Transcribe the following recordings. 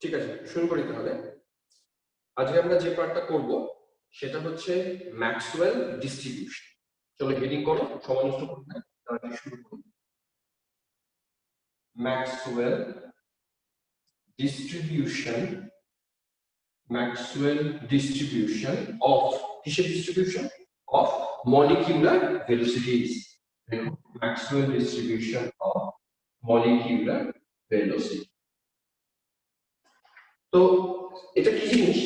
ঠিক আছে, শুরু করি তাহলে। আজকে আমরা যে পার্টটা করব সেটা হচ্ছে ম্যাক্সওয়েল ডিস্ট্রিবিউশন। চলো হেডিং করো, সময় নষ্ট করবে না, তাহলে শুরু করি। Maxwell distribution, Maxwell distribution of, কিসের ডিস্ট্রিবিউশন? Of molecular velocities. দেখো, Maxwell distribution of molecular velocity. তো এটা কি জিনিস?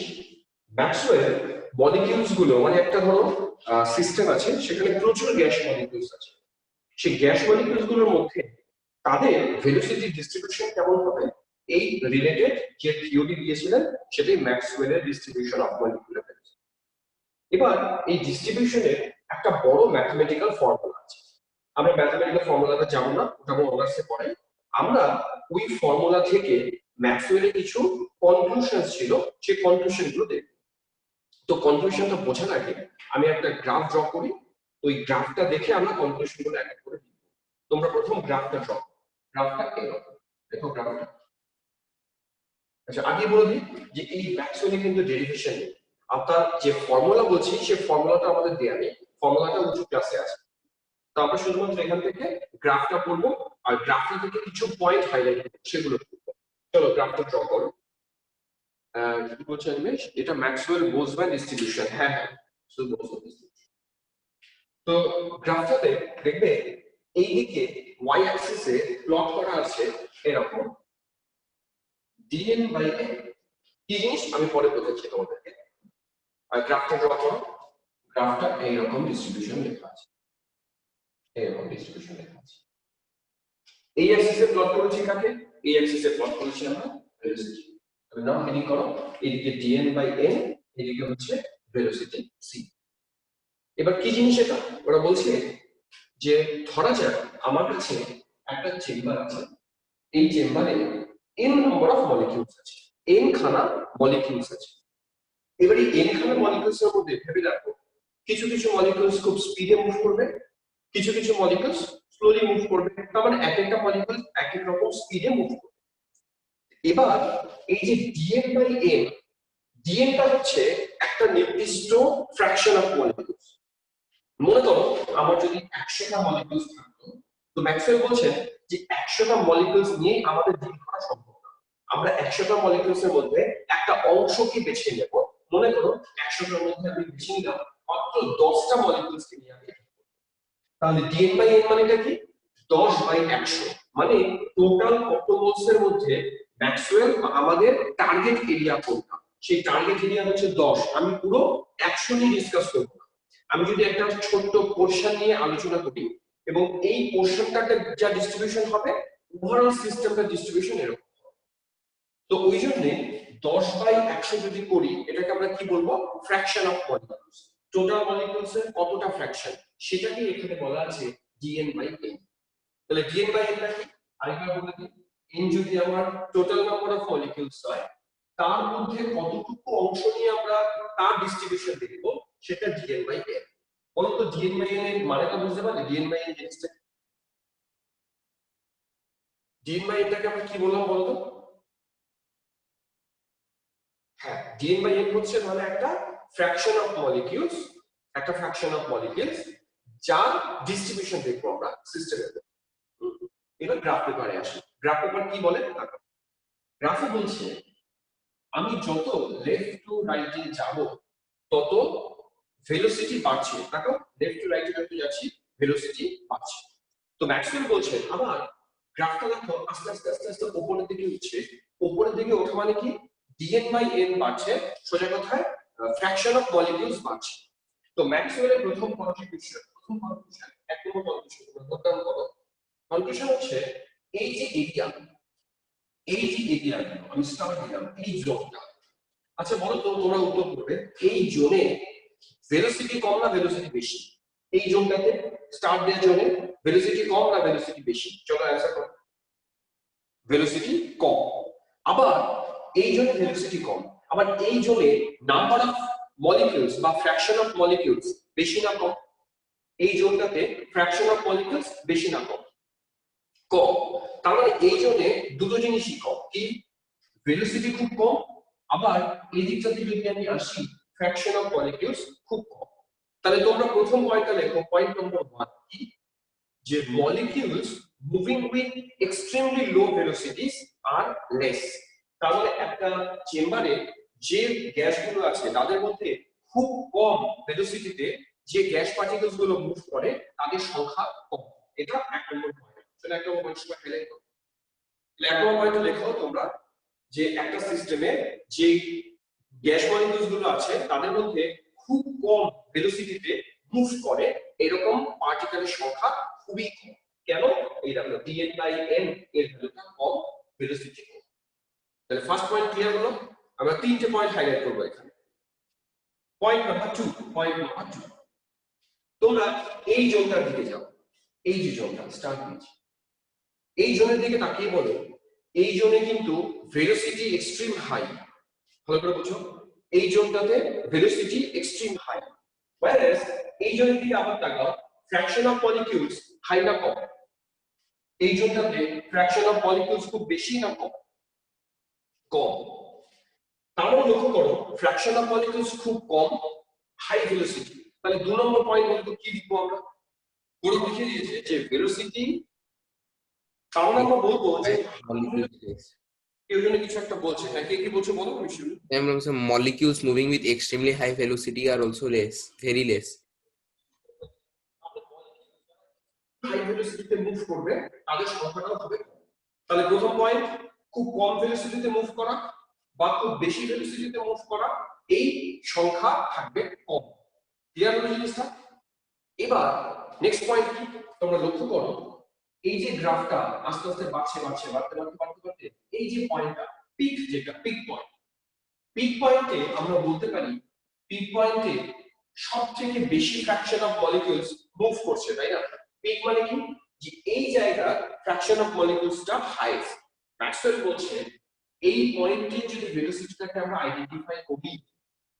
ম্যাক্সওয়েল মলিকিউলস গুলো মানে একটা ধরো সিস্টেম আছে, সেখানে প্রচুর গ্যাস মলিকিউলস আছে। সেই গ্যাস মলিকিউলস গুলোর মধ্যে তাদের ভেলোসিটি ডিস্ট্রিবিউশন কেমন হবে, এই রিলেটেড যে থিওরি দিয়েছিলেন সেটাই ম্যাক্সওয়েলের ডিস্ট্রিবিউশন অফ মলিকুলার ভেলোসিটি। এবার এই ডিস্ট্রিবিউশনের একটা বড় ম্যাথমেটিক্যাল ফর্মুলা আছে। আমরা ম্যাথমেটিক্যাল ফর্মুলাটা জানি না, ওটা আমরা অনার্সে পড়াই। আমরা ওই ফর্মুলা থেকে ম্যাক্সওয়েলের কিছু কনক্লুশন ছিল, সেই কনক্লুশন গুলো দেখব। তো কনক্লুশনটা বোঝার আগে আমি একটা গ্রাফ ড্র করি, ওই গ্রাফটা দেখে আমরা কনক্লুশন গুলো এক এক করে লিখব। তোমরা প্রথম গ্রাফটা ড্র করো। গ্রাফটা এরকম, দেখো গ্রাফটা। আচ্ছা, আগে বলে দিই যে এই ম্যাক্সওয়েলের কিন্তু ডেরিভেশন নেই। আপনার যে ফর্মুলা বলছি সেই ফর্মুলাটা আমাদের দেয়া নেই, ফর্মুলাটা উঁচু ক্লাসে আছে। তো আমরা শুধুমাত্র এখান থেকে গ্রাফটা করবো, আর গ্রাফটা থেকে কিছু পয়েন্ট হাইলাইট করবো, সেগুলো করবো। চলো গ্রাফটা ড্র করো। কি বলছে নিমেষ? এটা ম্যাক্সওয়েল বোলজম্যান ডিস্ট্রিবিউশন। হ্যাঁ হ্যাঁ, শুধু বোলজম্যান ডিস্ট্রিবিউশন। তো গ্রাফটাতে দেখবে এইদিকে ওয়াই অ্যাক্সিসে প্লট করা আছে এরকম dn বাই n। কি জিনিস আমি পরে বোঝাচ্ছি তোমাদেরকে। আর গ্রাফটা ড্র করো। গ্রাফটা এইরকম ডিস্ট্রিবিউশন লেখা আছে, এইরকম ডিস্ট্রিবিউশন লেখা আছে। এই অ্যাক্সিসে প্লট করেছি কাকে? এই অ্যাক্সিসে প্লট করেছি আমরা ভেলোসিটি। তবে নাও হেডিং করো, এদিকে dn বাই n, এদিকে হচ্ছে ভেলোসিটি c। এবার কি জিনিস এটা? ওরা বলছে যে ধরা যাক আমার কাছে একটা চেম্বার আছে, এই চেম্বারে n নাম্বার অফ মলিকিউলস আছে, n খানা মলিকিউলস আছে। এবার এই n খানা মলিকিউলস এর মধ্যে ভেবে দেখো, কিছু কিছু মলিকিউলস খুব স্পিডে মুভ করবে, কিছু কিছু মলিকিউলস স্লোলি মুভ করবে। তার মানে এক একটা মলিকিউল এক এক রকম স্পিডে মুভ করবে। এবার এই যে dn বাই n, dn টা হচ্ছে একটা নির্দিষ্ট ফ্র্যাকশন অফ মলিকিউলস। মনে করো আমার যদি 100টা মলিকিউলস থাকতো, তো ম্যাক্সওয়েল বলছেন যে 100টা মলিকিউলস নিয়ে আমাদের ডিল করা সম্ভব না। আমরা 100টা মলিকিউলস এর মধ্যে একটা অংশকে বেছে নেব। মনে করো 100টার মধ্যে আমি বেছে নিলাম মাত্র 10টা মলিকিউলস কে নিয়ে আমি। তাহলে dn বাই n মানেটা কি? 10 বাই 100, মানে টোটাল কত মোলস এর মধ্যে ম্যাক্সওয়েল আমাদের টার্গেট এরিয়া কোনটা, সেই টার্গেট এরিয়া হচ্ছে 10। আমি পুরো 100 নিয়ে ডিসকাস করব না। আমি যদি একটা ছোট্ট পোরশন নিয়ে আলোচনা করি এবং এই পোরশনটাতে যা ডিস্ট্রিবিউশন হবে, ওভারঅল সিস্টেমটা ডিস্ট্রিবিউশন এরকম। তো ওই জন্য 10 বাই 100 যদি করি, এটাকে আমরা কি বলবো? Fraction of molecules. Total molecules এর কতটা ফ্র্যাকশন, সেটাকে এখানে বলা আছে dn বাই n। তাহলে dn বাই n টা কি? আরেকবার বলে দিই, n যদি আমার টোটাল নাম্বার অফ মলিকিউলস হয়, তার মধ্যে কতটুকু অংশ নিয়ে আমরা তার ডিস্ট্রিবিউশন দেখব, সেটা dn বাই n। বলো তো dn বাই n এর মানেটা বুঝতে পারলে? dn বাই n জিনিসটা, dn বাই n টাকে আমরা কি বললাম বলো তো? হ্যাঁ, dn বাই n হচ্ছে মানে একটা ফ্র্যাকশন অফ মলিকিউলস, একটা ফ্র্যাকশন অফ মলিকিউলস যার ডিস্ট্রিবিউশন দেখবো আমরা সিস্টেমের। এবার গ্রাফ পেপারে আসি। গ্রাফ পেপার কি বলে? গ্রাফে বলছে আমি যত লেফট টু রাইটে যাব তত ভেলোসিটি বাড়ছে। দেখো লেফট টু রাইটে যত যাচ্ছি ভেলোসিটি বাড়ছে। তো ম্যাক্সওয়েল বলছেন আবার গ্রাফটা দেখো আস্তে আস্তে আস্তে আস্তে উপরের দিকে উঠছে। উপরের দিকে ওঠা মানে কি? dn বাই n বাড়ছে, সোজা কথায় ফ্র্যাকশন অফ মলিকিউলস বাড়ছে। তো ম্যাক্সওয়েলের প্রথম কনট্রিবিউশন, এক নম্বর কনট্রিবিউশন নোট ডাউন করো। কনক্লুশন হচ্ছে এই যে এরিয়া, এই যে এরিয়া আমি স্টার দিলাম, এই জোনটা। আচ্ছা বলো তো, তোমরা উত্তর করবে এই জোনে ভেলোসিটি কম না ভেলোসিটি বেশি? এই জোনটাতে স্টার দেওয়ার জোনে ভেলোসিটি কম না ভেলোসিটি বেশি? চলো অ্যানসার করো। ভেলোসিটি কম। আবার এই জোনে ভেলোসিটি কম, আবার এই জোনে নাম্বার অফ মলিকিউলস বা ফ্র্যাকশন অফ মলিকিউলস বেশি না কম? এই জোনটাতে ফ্র্যাকশন অফ মলিকিউলস বেশি না কম? কম। তার মানে এই জোনে দুটো জিনিসই কম। কি? ভেলোসিটি খুব কম, আবার এই দিকটাতে যদি আমি আসি ফ্র্যাকশন অফ মলিকিউলস খুব কম। তাহলে তোমরা প্রথম পয়েন্টটা লেখো, পয়েন্ট নম্বর 1 কি, যে molecules moving with extremely low velocities are less। তাহলে একটা চেম্বারে যে গ্যাসগুলো আছে তাদের মধ্যে খুব কম ভেলোসিটিতে যে গ্যাস পার্টিকেলস গুলো মুভ করে তাদের সংখ্যা কম। এটা এক নম্বর পয়েন্ট। তাহলে এক নম্বর পয়েন্ট সবাই হাইলাইট করো। এক নম্বর পয়েন্ট লেখো তোমরা যে একটা সিস্টেমে যে গ্যাস মলিকিউলস গুলো আছে তাদের মধ্যে খুব কম ভেলোসিটিতে মুভ করে এরকম পার্টিকেলের সংখ্যা খুবই কম। কেন? এই দেখো dn/n এর ভ্যালুটা কম, ভেলোসিটি কম। তাহলে ফার্স্ট পয়েন্ট ক্লিয়ার হলো। আমরা তিনটে পয়েন্ট হাইলাইট করব এখানে। পয়েন্ট নাম্বার 2, তোমরা এই জোনটার দিকে যাও, এই যে জোনটা স্টার পিচ, এই জোনের দিকে তাকিয়ে বলো এই জোনে কিন্তু ভেলোসিটি এক্সট্রিম হাই। ভালো করে বুঝো, এই জোনটাতে ভেলোসিটি এক্সট্রিম হাই, whereas এই জোনের দিকে আবার তাকাও, ফ্র্যাকশন অফ মলিকিউলস হাই না কম? এই জোনটাতে ফ্র্যাকশন অফ মলিকিউলস খুব বেশি না কম? কম। তাহলে লক্ষ্য করো ফ্র্যাকশন অফ মলিকিউলস খুব কম, হাই ভেলোসিটি। তাহলে 2 নম্বর পয়েন্ট বলতে কি লিখবো আমরা? পুরো লিখে দিয়েছে যে ভেলোসিটি, তাহলে আমরা বলবো যে কেউ যেন কিছু একটা বলছে। হ্যাঁ, কে কি বলছে বলো, আমি শুনি। Molecules moving with extremely high velocity are also less, very less. High ভেলোসিটিতে মুভ করবে তাদের সংখ্যাটাও হবে। তাহলে প্রথম পয়েন্ট, খুব কম ভেলোসিটিতে মুভ করা বা খুব বেশি ভেলোসিটিতে মুভ করা, এই সংখ্যা থাকবে কম। ক্লিয়ার হলো জিনিসটা? এবার নেক্সট পয়েন্ট কি, তোমরা লক্ষ্য করো এই যে গ্রাফটা আস্তে আস্তে বাড়তে এই যে পয়েন্টটা পিক, যেটা পিক পয়েন্ট, পিক পয়েন্টে আমরা বলতে পারি পিক পয়েন্টে সবথেকে বেশি ফ্র্যাকশন অফ মলিকিউলস মুভ করছে, তাই না? পিক মানে কি, যে এই জায়গা ফ্র্যাকশন অফ মলিকিউলসটা হাইয়েস্ট। ম্যাক্সওয়েল বলছে এই পয়েন্টে যদি ভেলোসিটিটাকে আমরা আইডেন্টিফাই করি,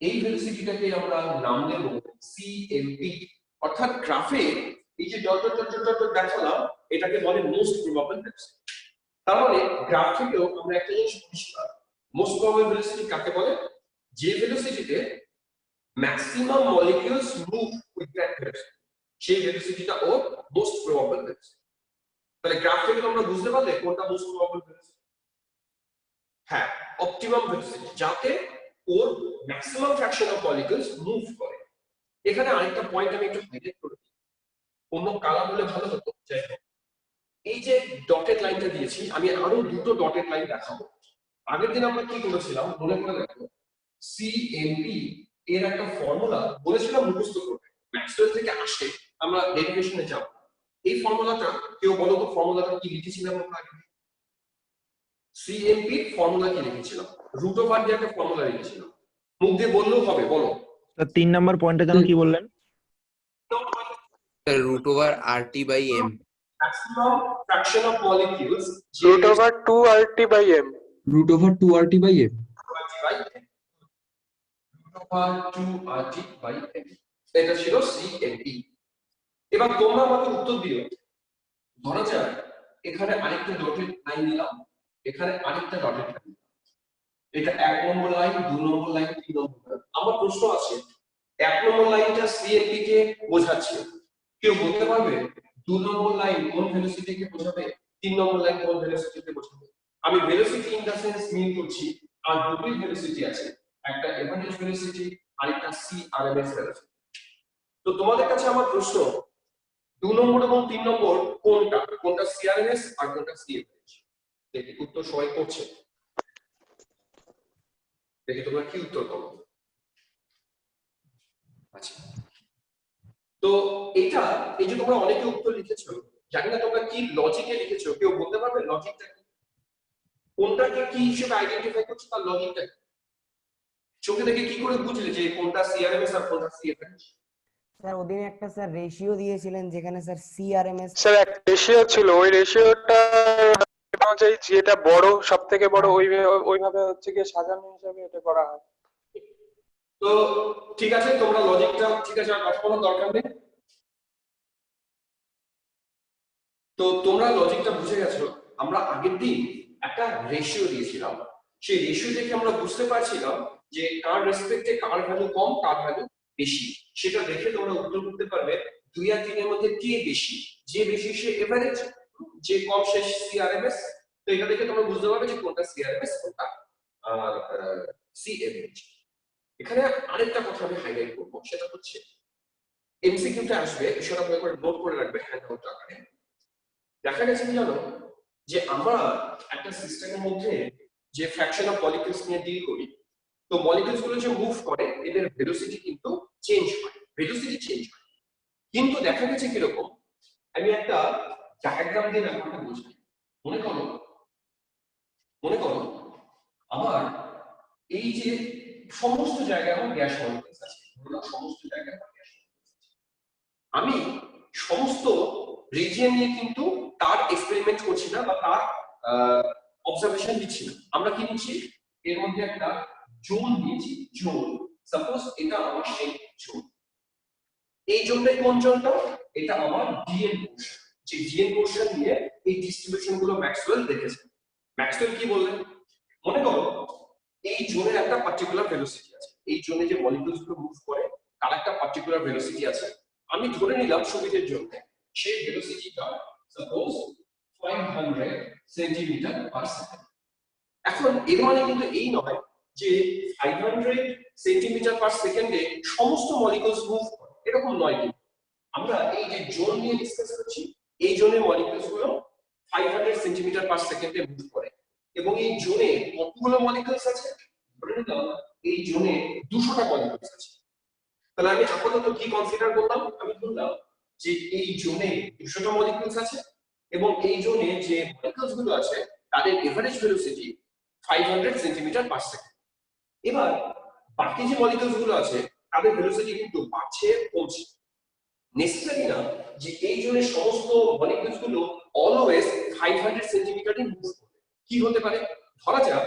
এই ভেলোসিটিটাকে আমরা নাম দেব সিএমপি। অর্থাৎ গ্রাফে এই যে ডট ডট ডট ডট দেখালাম এটাকে বলে মোস্ট প্রবাবল ভেলোসিটি। তার মানে গ্রাফ থেকেও আমরা একটা জিনিস পরিষ্কার, মোস্ট প্রবাবল ভেলোসিটি কাকে বলে? যে ভেলোসিটিতে maximum molecules move with that velocity, সেই ভেলোসিটিটা ও মোস্ট প্রবাবল ভেলোসিটি। তাহলে গ্রাফ থেকে আমরা বুঝতে পারলে কোনটা মোস্ট প্রবাবল ভেলোসিটি? হ্যাঁ, অপটিমাম ভেলোসিটি, যাতে ওর maximum fraction of molecules move করে। এখানে আরেকটা পয়েন্ট আমি একটু হাইলাইট করে দিই, অন্য কালার হলে ভালো হতো। যাই হোক, এই যে ডটেড লাইনটা দিয়েছি, আমি আরো দুটো ডটেড লাইন দেখাবো। আগের দিন আমরা কি করেছিলাম মনে করে দেখো, সিএমপি এর একটা ফর্মুলা বলেছিলাম মুখস্থ করবে, ম্যাক্সওয়েল থেকে আসে, আমরা ডেরিভেশনে যাব। এই ফর্মুলাটা কেউ বলো তো, ফর্মুলাটা কি লিখেছিলাম আমরা আগে? সিএমপি ফর্মুলা কি লিখেছিলাম? রুট ওভার দিয়ে একটা ফর্মুলা লিখেছিলাম, মুখ দিয়ে বললেও হবে, বলো। স্যার 3 নাম্বার পয়েন্টে যেন কি বললেন? Root over RT by M. Maximum fraction of molecules root over 2RT by M. root over 2RT by M. root over 2RT by M, এটা ছিল সিএমপি। এবার তোমরা আমাকে উত্তর দিও, ধরা যাক এখানে আরেকটা ডটেড লাইন নিলাম, এখানে আরেকটা ডটেড লাইন, এটা 1 নম্বর লাইন, 2 নম্বর লাইন, 3 নম্বর লাইন। আমার প্রশ্ন আছে, 1 নম্বর লাইনটা সিএমপি কে বোঝাচ্ছে, কেউ বলতে পারবে 2 নম্বর লাইন কোন ভেলোসিটিকে বোঝাবে, 3 নম্বর লাইন কোন ভেলোসিটিকে বোঝাবে? আমি ভেলোসিটি ইন দা সেন্স মিন করছি, আর দুটোই ভেলোসিটি আছে, একটা এভারেজ ভেলোসিটি আর একটা সিআরএমএস ভেলোসিটি। তো তোমাদের কাছে আমার প্রশ্ন, 2 নম্বর এবং 3 নম্বর কোনটা, কোনটা সিআরএমএস আর কোনটা সিএফএস? দেখি উত্তর সবাই করছে, দেখি তোমরা কি উত্তর করো। আচ্ছা, তো এটা, এই যে তোমরা অনেকে উত্তর লিখেছো, জানি না তোমরা কি লজিকে লিখেছো, কেউ বলতে পারবে লজিকটা কি? কোনটাকে কি হিসেবে আইডেন্টিফাই করছো, তার লজিকটা কি? চোখে দেখে কি করে বুঝলে যে কোনটা সিআরএমএস আর কোনটা সিএফএস? স্যার ওদিন একটা স্যার রেশিও দিয়েছিলেন যেখানে স্যার সিআরএমএস স্যার একটা রেশিও ছিল, ওই রেশিওটা অনুযায়ী যেটা বড়, সবথেকে বড়, ওইভাবে হচ্ছে গিয়ে সাজানো হিসাবে এটা করা হয়। তো ঠিক আছে, তোমরা লজিকটা ঠিক আছে, আর কথা বলার দরকার নেই। তো তোমরা লজিকটা বুঝে গেছো। আমরা আগের দিন একটা রেশিও দিয়েছিলাম, সেই রেশিও দেখে আমরা বুঝতে পারছিলাম যে কার রেসপেক্টে কার ভ্যালু কম কার ভ্যালু বেশি। সেটা দেখে তোমরা উত্তর করতে পারবে 2 আর 3 এর মধ্যে কে বেশি। যে বেশি সে এভারেজ, যে কম সে সিআরএমএস। তো এটা দেখে তোমরা বুঝতে পারবে যে কোনটা সিআরএমএস কোনটা সি এভারেজ। এখানে আরেকটা কথা আমি হাইলাইট করব, সেটা হচ্ছে এমসিকিউটা আসবে, সেটা ভালো করে নোট করে রাখবে হ্যান্ডআউট আকারে। দেখা গেছে কি জানো, যে আমরা একটা সিস্টেমের মধ্যে যে ফ্র্যাকশন অফ মলিকিউলস নিয়ে ডিল করি, তো মলিকিউলস গুলো যে মুভ করে এদের ভেলোসিটি কিন্তু চেঞ্জ হয়, ভেলোসিটি চেঞ্জ হয়। কিন্তু দেখা গেছে কিরকম, আমি একটা ডায়াগ্রাম দিয়ে ব্যাপারটা বুঝাই। মনে করো আমার এই যে সমস্ত জায়গায় আমার গ্যাস মলিকিউলস আছে, সমস্ত জায়গায় আমার গ্যাস মলিকিউলস আছে, আমি সমস্ত রিজিয়ন নিয়ে কিন্তু তার এক্সপেরিমেন্ট করছি না বা তার অবজারভেশন দিচ্ছি না। আমরা কি নিচ্ছি, এর মধ্যে একটা জোন নিয়েছি, জোন। সাপোজ এটা আমার সেই জোন, এই জোনটাই কোন জোনটা, এটা আমার ডিএন পোরশন। যে ডিএন পোরশন নিয়ে এই ডিস্ট্রিবিউশন গুলো ম্যাক্সওয়েল দেখেছে। ম্যাক্সওয়েল কি বললেন, মনে করো এই জোনের একটা পার্টিকুলার ভেলোসিটি আছে, এই জোনে যে মলিকিউলস গুলো মুভ করে তার একটা পার্টিকুলার ভেলোসিটি আছে। আমি ধরে নিলাম সুবিধার জন্য সেই ভেলোসিটিটা সাপোজ 500 সেন্টিমিটার পার সেকেন্ড। এখন এর মানে কিন্তু এই নয় যে 500 সেন্টিমিটার পার সেকেন্ডে সমস্ত মলিকিউলস মুভ করে, এরকম নয়। কিন্তু আমরা এই যে জোন নিয়ে ডিসকাস করছি, এই জোনের মলিকিউলস গুলো 500 সেন্টিমিটার পার সেকেন্ডে মুভ করে, এবং এই জোনে কতগুলো মলিকিউলস আছে, ধরে নিলাম এই জোনে 200টা মলিকিউলস আছে। তাহলে আমি আপাতত কি কনসিডার করলাম, আমি ধরলাম যে এই জোনে 200টা মলিকিউলস আছে এবং এই জোনে যে মলিকিউলস গুলো আছে তাদের average velocity 500 centimetre per second. এবার বাকি যে মলিকিউলস গুলো আছে তাদের ভেলোসিটি কিন্তু বাড়ছে কমছে। নেসেসারি না যে এই জোনের সমস্ত মলিকিউলস গুলো অলওয়েজ 500 সেন্টিমিটারই মুভ করবে। কি হতে পারে, ধরা যাক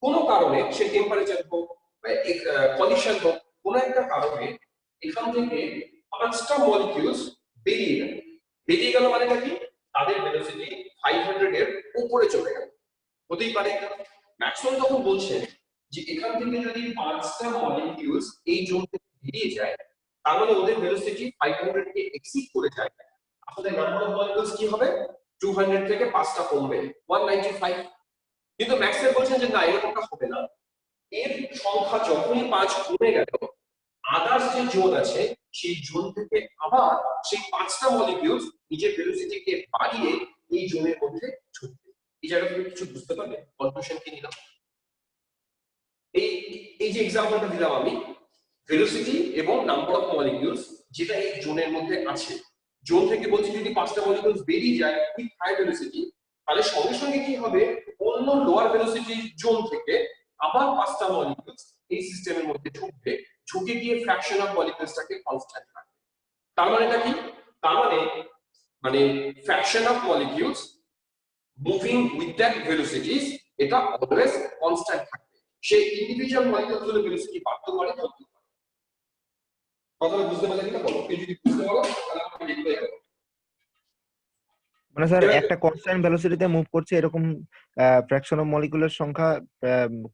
কোনো কারণে সে টেম্পারেচার হোক বা কলিশন হোক, কোনো একটা কারণে এখান থেকে 5টা মলিকিউলস বেরিয়ে গেল মানেটা কি, তাদের ভেলোসিটি 500 এর উপরে চলে গেল। হতেই পারে। ম্যাক্সওয়েল তখন বলছেন যে এখান থেকে যদি 5টা মলিকিউলস এই জোন থেকে বেরিয়ে যায়, তার মানে ওদের ভেলোসিটি 500 কে এক্সিড করে যায়, তাহলে নাম্বার অফ মলিকিউলস কি হবে, 200 থেকে 5টা কমবে, 195। কিন্তু ম্যাক্সওয়েল বলছেন যে না, এরকমটা হবে না। এর সংখ্যা যখনই 5 কমে গেল, আদার্স যে জোন আছে সেই জোন থেকে আবার সেই 5টা মলিকিউলস নিজের ভেলোসিটিকে বাড়িয়ে এই জোনের মধ্যে ঢুকবে। এই জায়গা থেকে কিছু বুঝতে পারবে কনক্লুশন কি নিলাম। এই এই যে एग्जांपलটা দিলাম আমি, ভেলোসিটি এবং নাম্বার অফ মলিকিউলস যেটা এই জোনের মধ্যে আছে, জোন থেকে বলছি যদি 5টা মলিকিউলস বেরিয়ে যায় উইথ হাই ভেলোসিটি, তাহলে সঙ্গে সঙ্গে কি হবে, অন্য লোয়ার ভেলোসিটি জোন থেকে আবার 5টা মলিকিউলস এই সিস্টেমের মধ্যে ঢুকবে, ঢুকে গিয়ে ফ্র্যাকশন অফ মলিকিউলসটাকে কনস্ট্যান্ট রাখবে। তার মানেটা কি, তার মানে fraction of molecules moving with that velocities এটা অলওয়েজ কনস্ট্যান্ট থাকবে। সেই ইন্ডিভিজুয়াল মলিকিউলস গুলোর ভেলোসিটি বাড়তে পারে কমতে পারে। কথাটা বুঝতে পারলে কিনা বলো, কেউ যদি বুঝতে পারো তাহলে আমাকে লিখতে হবে। মানে স্যার একটা কনস্ট্যান্ট ভেলোসিটিতে মুভ করছে এরকম ফ্র্যাকশন অফ মলিকিউলের সংখ্যা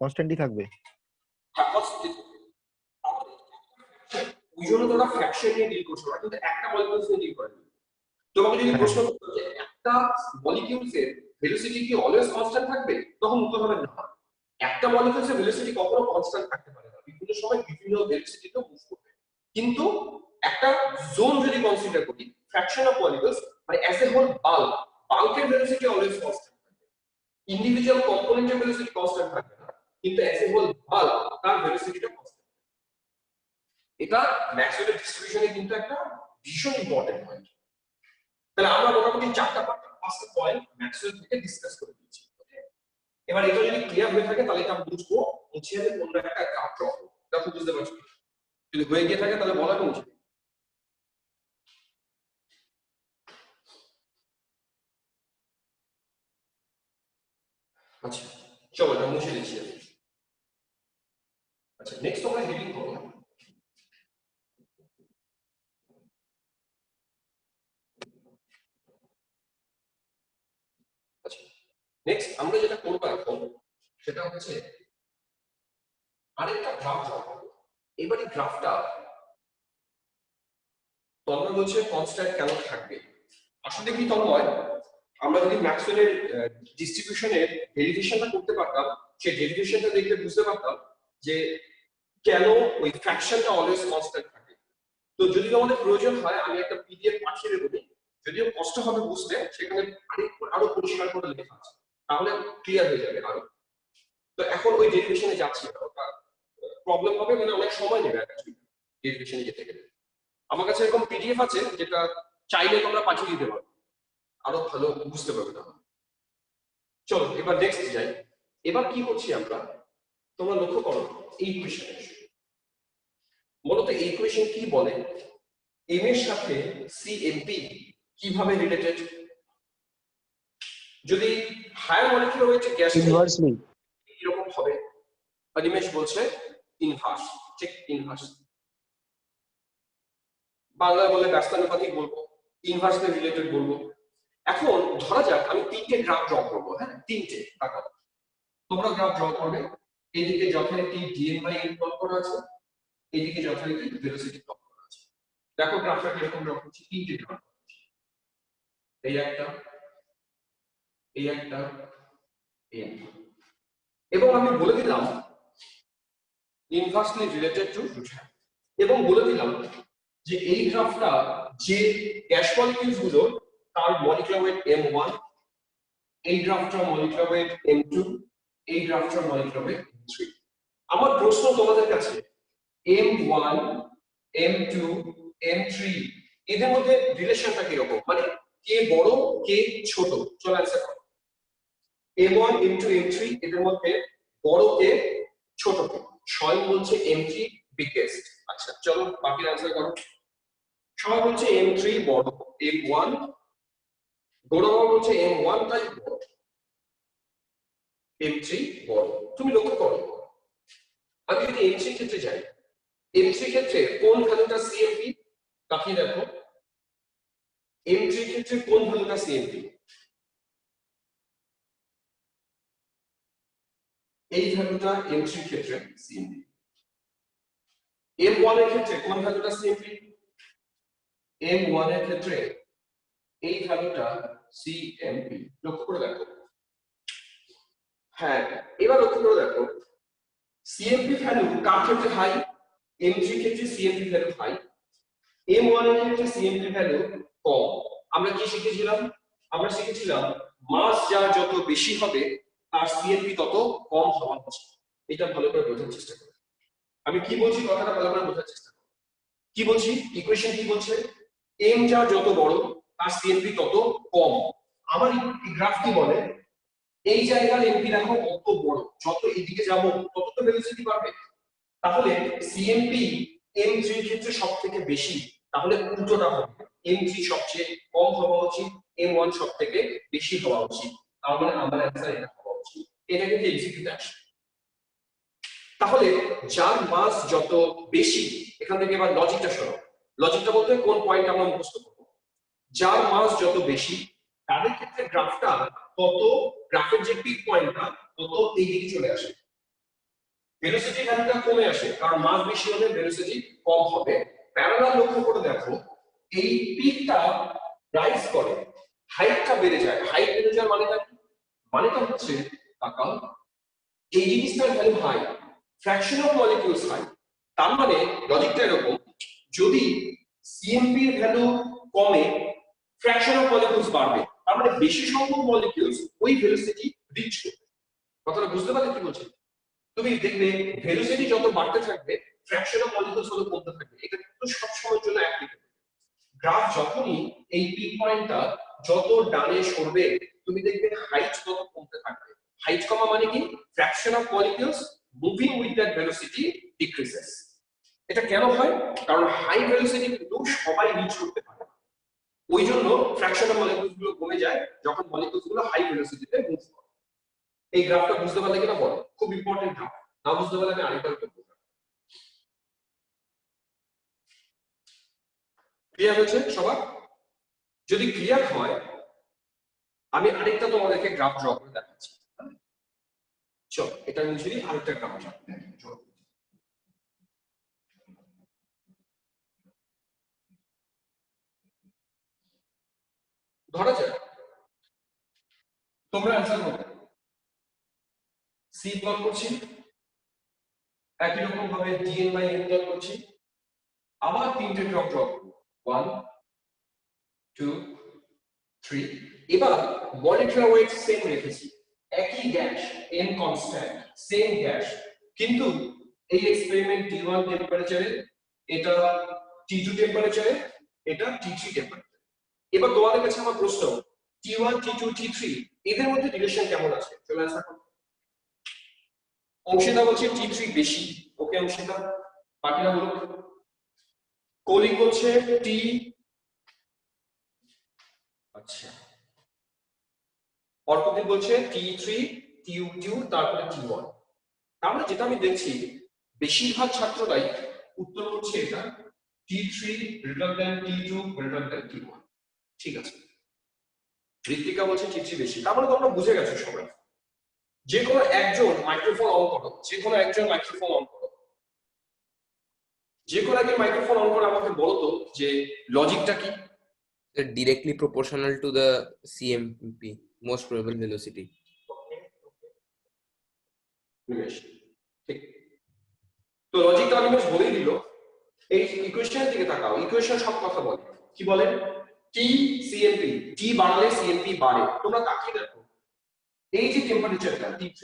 কনস্ট্যান্টই থাকবে। ওই জন্য তোমরা ফ্র্যাকশন নিয়ে ডিল করছো, কিন্তু একটা মলিকিউলস নিয়ে ডিল করে। তোমাকে যদি প্রশ্ন করতো যে একটা মলিকিউলসের ভেলোসিটি কি অলওয়েজ কনস্ট্যান্ট থাকবে, তখন উত্তর হবে না। একটা মলিকিউলসের ভেলোসিটি কখনো কনস্ট্যান্ট থাকতে পারে না, বিভিন্ন সময় বিভিন্ন ভেলোসিটিতে মুভ করবে। কিন্তু একটা জোন যদি কনসিডার করি, ফ্র্যাকশন অফ মলিকিউলস মানে অ্যাজ এ হোল বাল্কের ভেলোসিটি অলওয়েজ কনস্ট্যান্ট থাকবে। ইন্ডিভিজুয়াল কম্পোনেন্টের ভেলোসিটি কনস্ট্যান্ট থাকবে না, কিন্তু অ্যাজ এ হোল বাল্ক তার ভেলোসিটিটা কনস্ট্যান্ট। এটা ম্যাক্সওয়েলের ডিস্ট্রিবিউশনে কিন্তু একটা ভীষণ ইম্পর্টেন্ট পয়েন্ট। তাহলে আমরা মোটামুটি 4টা-5টা পয়েন্ট ম্যাক্সওয়েল থেকে ডিসকাস করে দিয়েছি। এবার এটা যদি ক্লিয়ার হয়ে থাকে তাহলে এটা বুঝবো মুছে যাবে কোন একটা গ্রাফ ড্র করব। এটা খুব বুঝতে পারছো, যদি হয়ে গিয়ে থাকে তাহলে বলা মুছে। আচ্ছা চলো এটা মুছে দিচ্ছি। আচ্ছা নেক্সট তোমরা হেডিং করো। আচ্ছা নেক্সট আমরা যেটা করব এখন সেটা হচ্ছে আরেকটা গ্রাফ ড্র করবো। এবার এই গ্রাফটা তন্ময় বলছে কনস্ট্যান্ট কেন থাকবে। আসলে কি তন্ময়, আমরা যদি ম্যাক্সওয়েলের ডিস্ট্রিবিউশনের ডেরিভেশনটা করতে পারতাম, সেই ডেরিভেশনটা দেখলে বুঝতে পারতাম যে কেন ওই ফ্র্যাকশনটা অলওয়েজ কনস্ট্যান্ট থাকে। তো যদি আমাদের প্রয়োজন হয় আমি একটা পিডিএফ পাঠিয়ে দেবো, যদিও কষ্ট হবে বুঝতে, সেখানে আরো পরিষ্কার করে লেখা আছে, তাহলে ক্লিয়ার হয়ে যাবে আরো। তো এখন ওই ডেরিভেশনে যাচ্ছি না, ওটা প্রবলেম হবে, মানে অনেক সময় নেবে অ্যাকচুয়ালি ডেরিভেশনে যেতে গেলে। আমার কাছে এরকম পিডিএফ আছে যেটা চাইলে তোমরা পাঠিয়ে দিতে পারো, আরো ভালো বুঝতে পারবে না। চলো এবার নেক্সট যাই। এবার কি করছি আমরা, তোমরা লক্ষ্য করো এই ইকুয়েশন। বলতো এই ইকুয়েশন কি বলে, এম এর সাথে সিএমপি কিভাবে রিলেটেড? যদি higher molecular weight gas inversely এরকম হবে, অনিমেষ বলছে ইনভার্স, ঠিক ইনভার্স। বাংলায় বলে ব্যস্তানুপাতিক বলবো, ইনভার্সলি রিলেটেড বলবো। এখন ধরা যাক আমি তিনটে গ্রাফ ড্র করবো, হ্যাঁ তিনটে, টাকা তোমরা গ্রাফ ড্র করবে। এইদিকে যথারীতি ডিএন বাই এন প্লট করা আছে, এইদিকে যথারীতি ভেলোসিটি প্লট করা আছে। দেখো গ্রাফটা কিরকম ড্র করছি, তিনটে গ্রাফ, এই একটা, এই একটা, এই একটা। এবং আমি বলে দিলাম ইনভার্সলি রিলেটেড টু রুট, এবং বলে দিলাম যে এই গ্রাফটা যে গ্যাস মলিকিউলস গুলো তার মলিকুলার ওয়েট m1, এই গ্রাফটার মলিকুলার ওয়েট m2, এই গ্রাফটার মলিকুলার ওয়েট m3। আমার প্রশ্ন তোমাদের কাছে, m1, m2, m3 এদের মধ্যে রিলেশনটা কি রকম, মানে কে বড় কে ছোট? চলো অ্যানসার করো। m1, m2, m3 এদের মধ্যে বড় কে ছোট কে? স্বয়ং বলছে m3 বিগেস্ট। আচ্ছা চলো বাকি অ্যানসার করো। সবাই বলছে m3 বড়, m1 গৌরব বলছে m1 তাই বড়, m3 বড়। তুমি লক্ষ্য করো, আমি যদি m3 ক্ষেত্রে যাই, m3 ক্ষেত্রে কোন ভ্যালুটা সিএমপি? তাকিয়ে দেখো m3 ক্ষেত্রে কোন ভ্যালুটা সিএমপি? এই ভ্যালুটা m3 ক্ষেত্রে সিএমপি। m1 এর ক্ষেত্রে কোন ভ্যালুটা সিএমপি? m1 এর ক্ষেত্রে এই ভ্যালুটা সিএমপি। লক্ষ্য করে দেখো, হ্যাঁ এবার লক্ষ্য করে দেখো সিএমপি ভ্যালু কার ক্ষেত্রে হাই? m3 ক্ষেত্রে সিএমপি ভ্যালু হাই, m1 এর ক্ষেত্রে সিএমপি ভ্যালু কম। আমরা কি শিখেছিলাম? আমরা শিখেছিলাম মাস যার যত বেশি হবে তার সিএমপি তত কম হওয়া উচিত। এটা ভালো করে বোঝার চেষ্টা করো। আমি কি বলছি কথাটা ভালো করে বোঝার চেষ্টা করো। কি বলছি, ইকুয়েশন কি বলছে? এম যার যত বড় তার সিএমপি তত কম। আমার এই গ্রাফ কি বলে, এই জায়গার এমপি দেখো কত বড়, যত এদিকে যাব তত তো ভেলোসিটি বাড়বে। তাহলে সিএমপি m3 এর ক্ষেত্রে সবথেকে বেশি, তাহলে উল্টোটা হবে, m3 সবচেয়ে কম হওয়া উচিত, m1 সবথেকে বেশি হওয়া উচিত। তার মানে আমার অ্যানসার এটা হওয়া উচিত। এটা কিন্তু এমসিকিউতে আসে। তাহলে যার মাস যত বেশি, এখান থেকে এবার লজিকটা শোনো। লজিকটা বলতে কোন পয়েন্ট আমরা মুখস্থ করব। যার মাস যত বেশি তাদের ক্ষেত্রে গ্রাফটা তত, গ্রাফের যে পিক পয়েন্টটা তত এই দিকে চলে আসে, ভেলোসিটি ভ্যালুটা কমে আসে, কারণ মাস বেশি হলে ভেলোসিটি কম হবে। প্যারালাল লক্ষ্য করে দেখো, এই পিকটা রাইজ করে, হাইটটা বেড়ে যায়। হাইট বেড়ে যাওয়ার মানেটা কি? মানেটা হচ্ছে তাকাও, এই জিনিসটার value high, fraction of molecules high. তার মানে লজিকটা এরকম, যদি সিএমপি এর ভ্যালু কমে ফ্র্যাকশন অফ মলিকিউলস বাড়বে, তার মানে বেশি সংখ্যক মলিকিউলস ওই ভেলোসিটি রিচ করবে। কথাটা বুঝতে পারলে কি বলছি? তুমি দেখবে ভেলোসিটি যত বাড়তে থাকবে ফ্র্যাকশন অফ মলিকিউলস তত কমতে থাকবে। এটা কিন্তু সব সময়ের জন্য অ্যাপ্লিকেবল। গ্রাফ যখনই এই পিক পয়েন্টটা যত ডানে সরবে তুমি দেখবে হাইট তত কমতে থাকবে। হাইট কমা মানে কি? Fraction of molecules moving with that velocity decreases. এটা কেন হয়? কারণ হাই ভেলোসিটি কিন্তু সবাই রিচ করতে পারে, ওই জন্য ফ্র্যাকশন অফ মলিকিউলস গুলো কমে যায় যখন মলিকিউলস গুলো হাই ভেলোসিটিতে মুভ করে। এই গ্রাফটা বুঝতে পারলে কিনা বলো, খুব ইম্পর্টেন্ট গ্রাফ। না বুঝতে পারলে আমি আরেকবার বলবো। ক্লিয়ার হয়েছে সবার? যদি ক্লিয়ার হয় আমি আরেকটা তোমাদেরকে গ্রাফ ড্র করে দেখাচ্ছি। চলো এটা মুছে দিই, আরেকটা গ্রাফ ধরা যাক তোমরা অ্যান্সার করবে সি প্লট করছি, একই রকম ভাবে ডিএন বাই এন প্লট করছি, আবার তিনটে ড্রপ ড্রপ 1 2 3। এবার মলিকুলার ওয়েট সেম রেখেছি, একই gas N constant same gas, কিন্তু এই এক্সপেরিমেন্ট T1 টেম্পারেচারে, এটা T2 টেম্পারেচারে, এটা T3 টেম্পারেচারে। এবার তোমাদের কাছে আমার প্রশ্ন, T1 T2 T3 এদের মধ্যে রিলেশন কেমন আছে? চলে আসা অংশিতা বলছে T3 বেশি, ওকে অংশিতা, বাকিরা বলুন। কৌলিক বলছে টি, আচ্ছা অর্কদীপ বলছে T3 T2 তারপরে T1। তাহলে যেটা আমি দেখছি বেশিরভাগ ছাত্ররাই উত্তর করছে এটা T3 greater than T2 greater than T1। ঠিক আছে, ঋত্বিকা বলছে T3 বেশি। তাহলে তোমরা বুঝে গেছো সবাই, যে কোনো একজন মাইক্রোফোন অন করো, যে কোনো একজন মাইক্রোফোন অন করো, যে কোনো একজন মাইক্রোফোন অন করে আমাকে বলো তো যে লজিকটা কি? Directly proportional to the CMP, most probable velocity. নিমেষ, ঠিক। তো লজিকটা নিমেষ বলেই দিল। এই ইকুয়েশনের দিকে তাকাও, ইকুয়েশন সব কথা বলে, কি বলে? টি সিএমপি, টি বাড়লে সিএমপি বাড়ে। তোমরা তাকিয়ে দেখো এই যে টেম্পারেচারটা T3,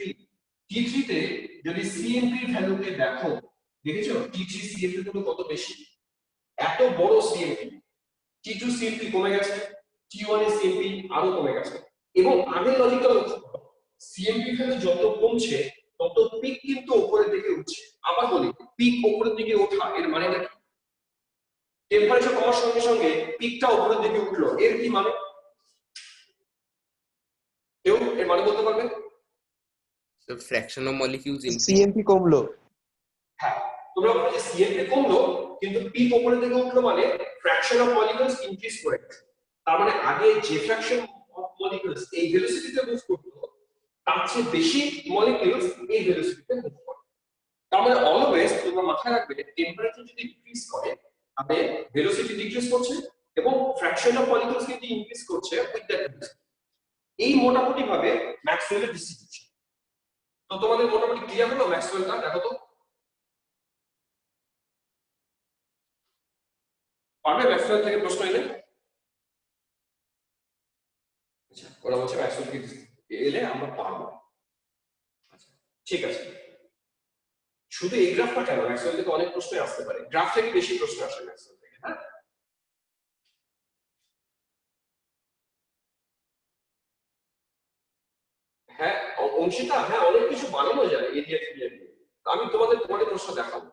T3 তে যদি সিএমপি ভ্যালুকে দেখো, দেখেছো T3 সিএমপি গুলো কত বেশি, এত বড় সিএমপি। T2 সিএমপি কমে গেছে, T1 এর সিএমপি আরো কমে গেছে। এবং আগের লজিকটা লক্ষ্য করো, সিএমপি ভ্যালু যত কমছে তত পিক কিন্তু উপরের দিকে উঠছে। আবার বলি, পিক উপরের দিকে ওঠা এর মানেটা কি? টেম্পারেচার কমার সঙ্গে সঙ্গে পিকটা উপরের দিকে উঠলো, এর কি মানে? কেউ এর মানে বলতে পারবে? So fraction of molecules increase. CMP কমলো। হ্যাঁ, তোমরা বলো যে সিএমপি কমলো কিন্তু পিক উপরের দিকে উঠলো, মানে ফ্র্যাকশন অফ মলিকিউলস ইনক্রিজ করে। তার মানে আগে যে ফ্র্যাকশন অফ মলিকিউলস এই ভেলোসিটিতে মুভ করতো, তার চেয়ে বেশি মলিকিউলস এই ভেলোসিটিতে মুভ করে। তার মানে অলওয়েজ তোমরা মাথায় রাখবে, টেম্পারেচার যদি ডিক্রিজ করে তাহলে ভেলোসিটি ডিক্রিজ করছে এবং ফ্র্যাকশন অফ মলিকিউলস কিন্তু ইনক্রিজ করছে উইথ দ্যাট ভেলোসিটি। এই মোটামুটি ভাবে ম্যাক্সওয়েলের ডিস্ট্রিবিউশন। তো তোমাদের মোটামুটি ক্লিয়ার হলো ম্যাক্সওয়েলটা? দেখো তো পারবে ম্যাক্সওয়েল থেকে প্রশ্ন এলে? আচ্ছা, ওরা বলছে ম্যাক্সওয়েল থেকে এলে আমরা পারবো। আচ্ছা ঠিক আছে, শুধু এই গ্রাফটা কেন, ম্যাক্সওয়েল থেকে অনেক প্রশ্ন আসতে পারে, গ্রাফ থেকে বেশি প্রশ্ন আসে ম্যাক্সওয়েল থেকে। হ্যাঁ হ্যাঁ অংশিতা, হ্যাঁ অনেক কিছু বানানো যায় এরিয়া ফিরিয়া দিয়ে। আমি তোমাদের প্রশ্ন দেখাবো।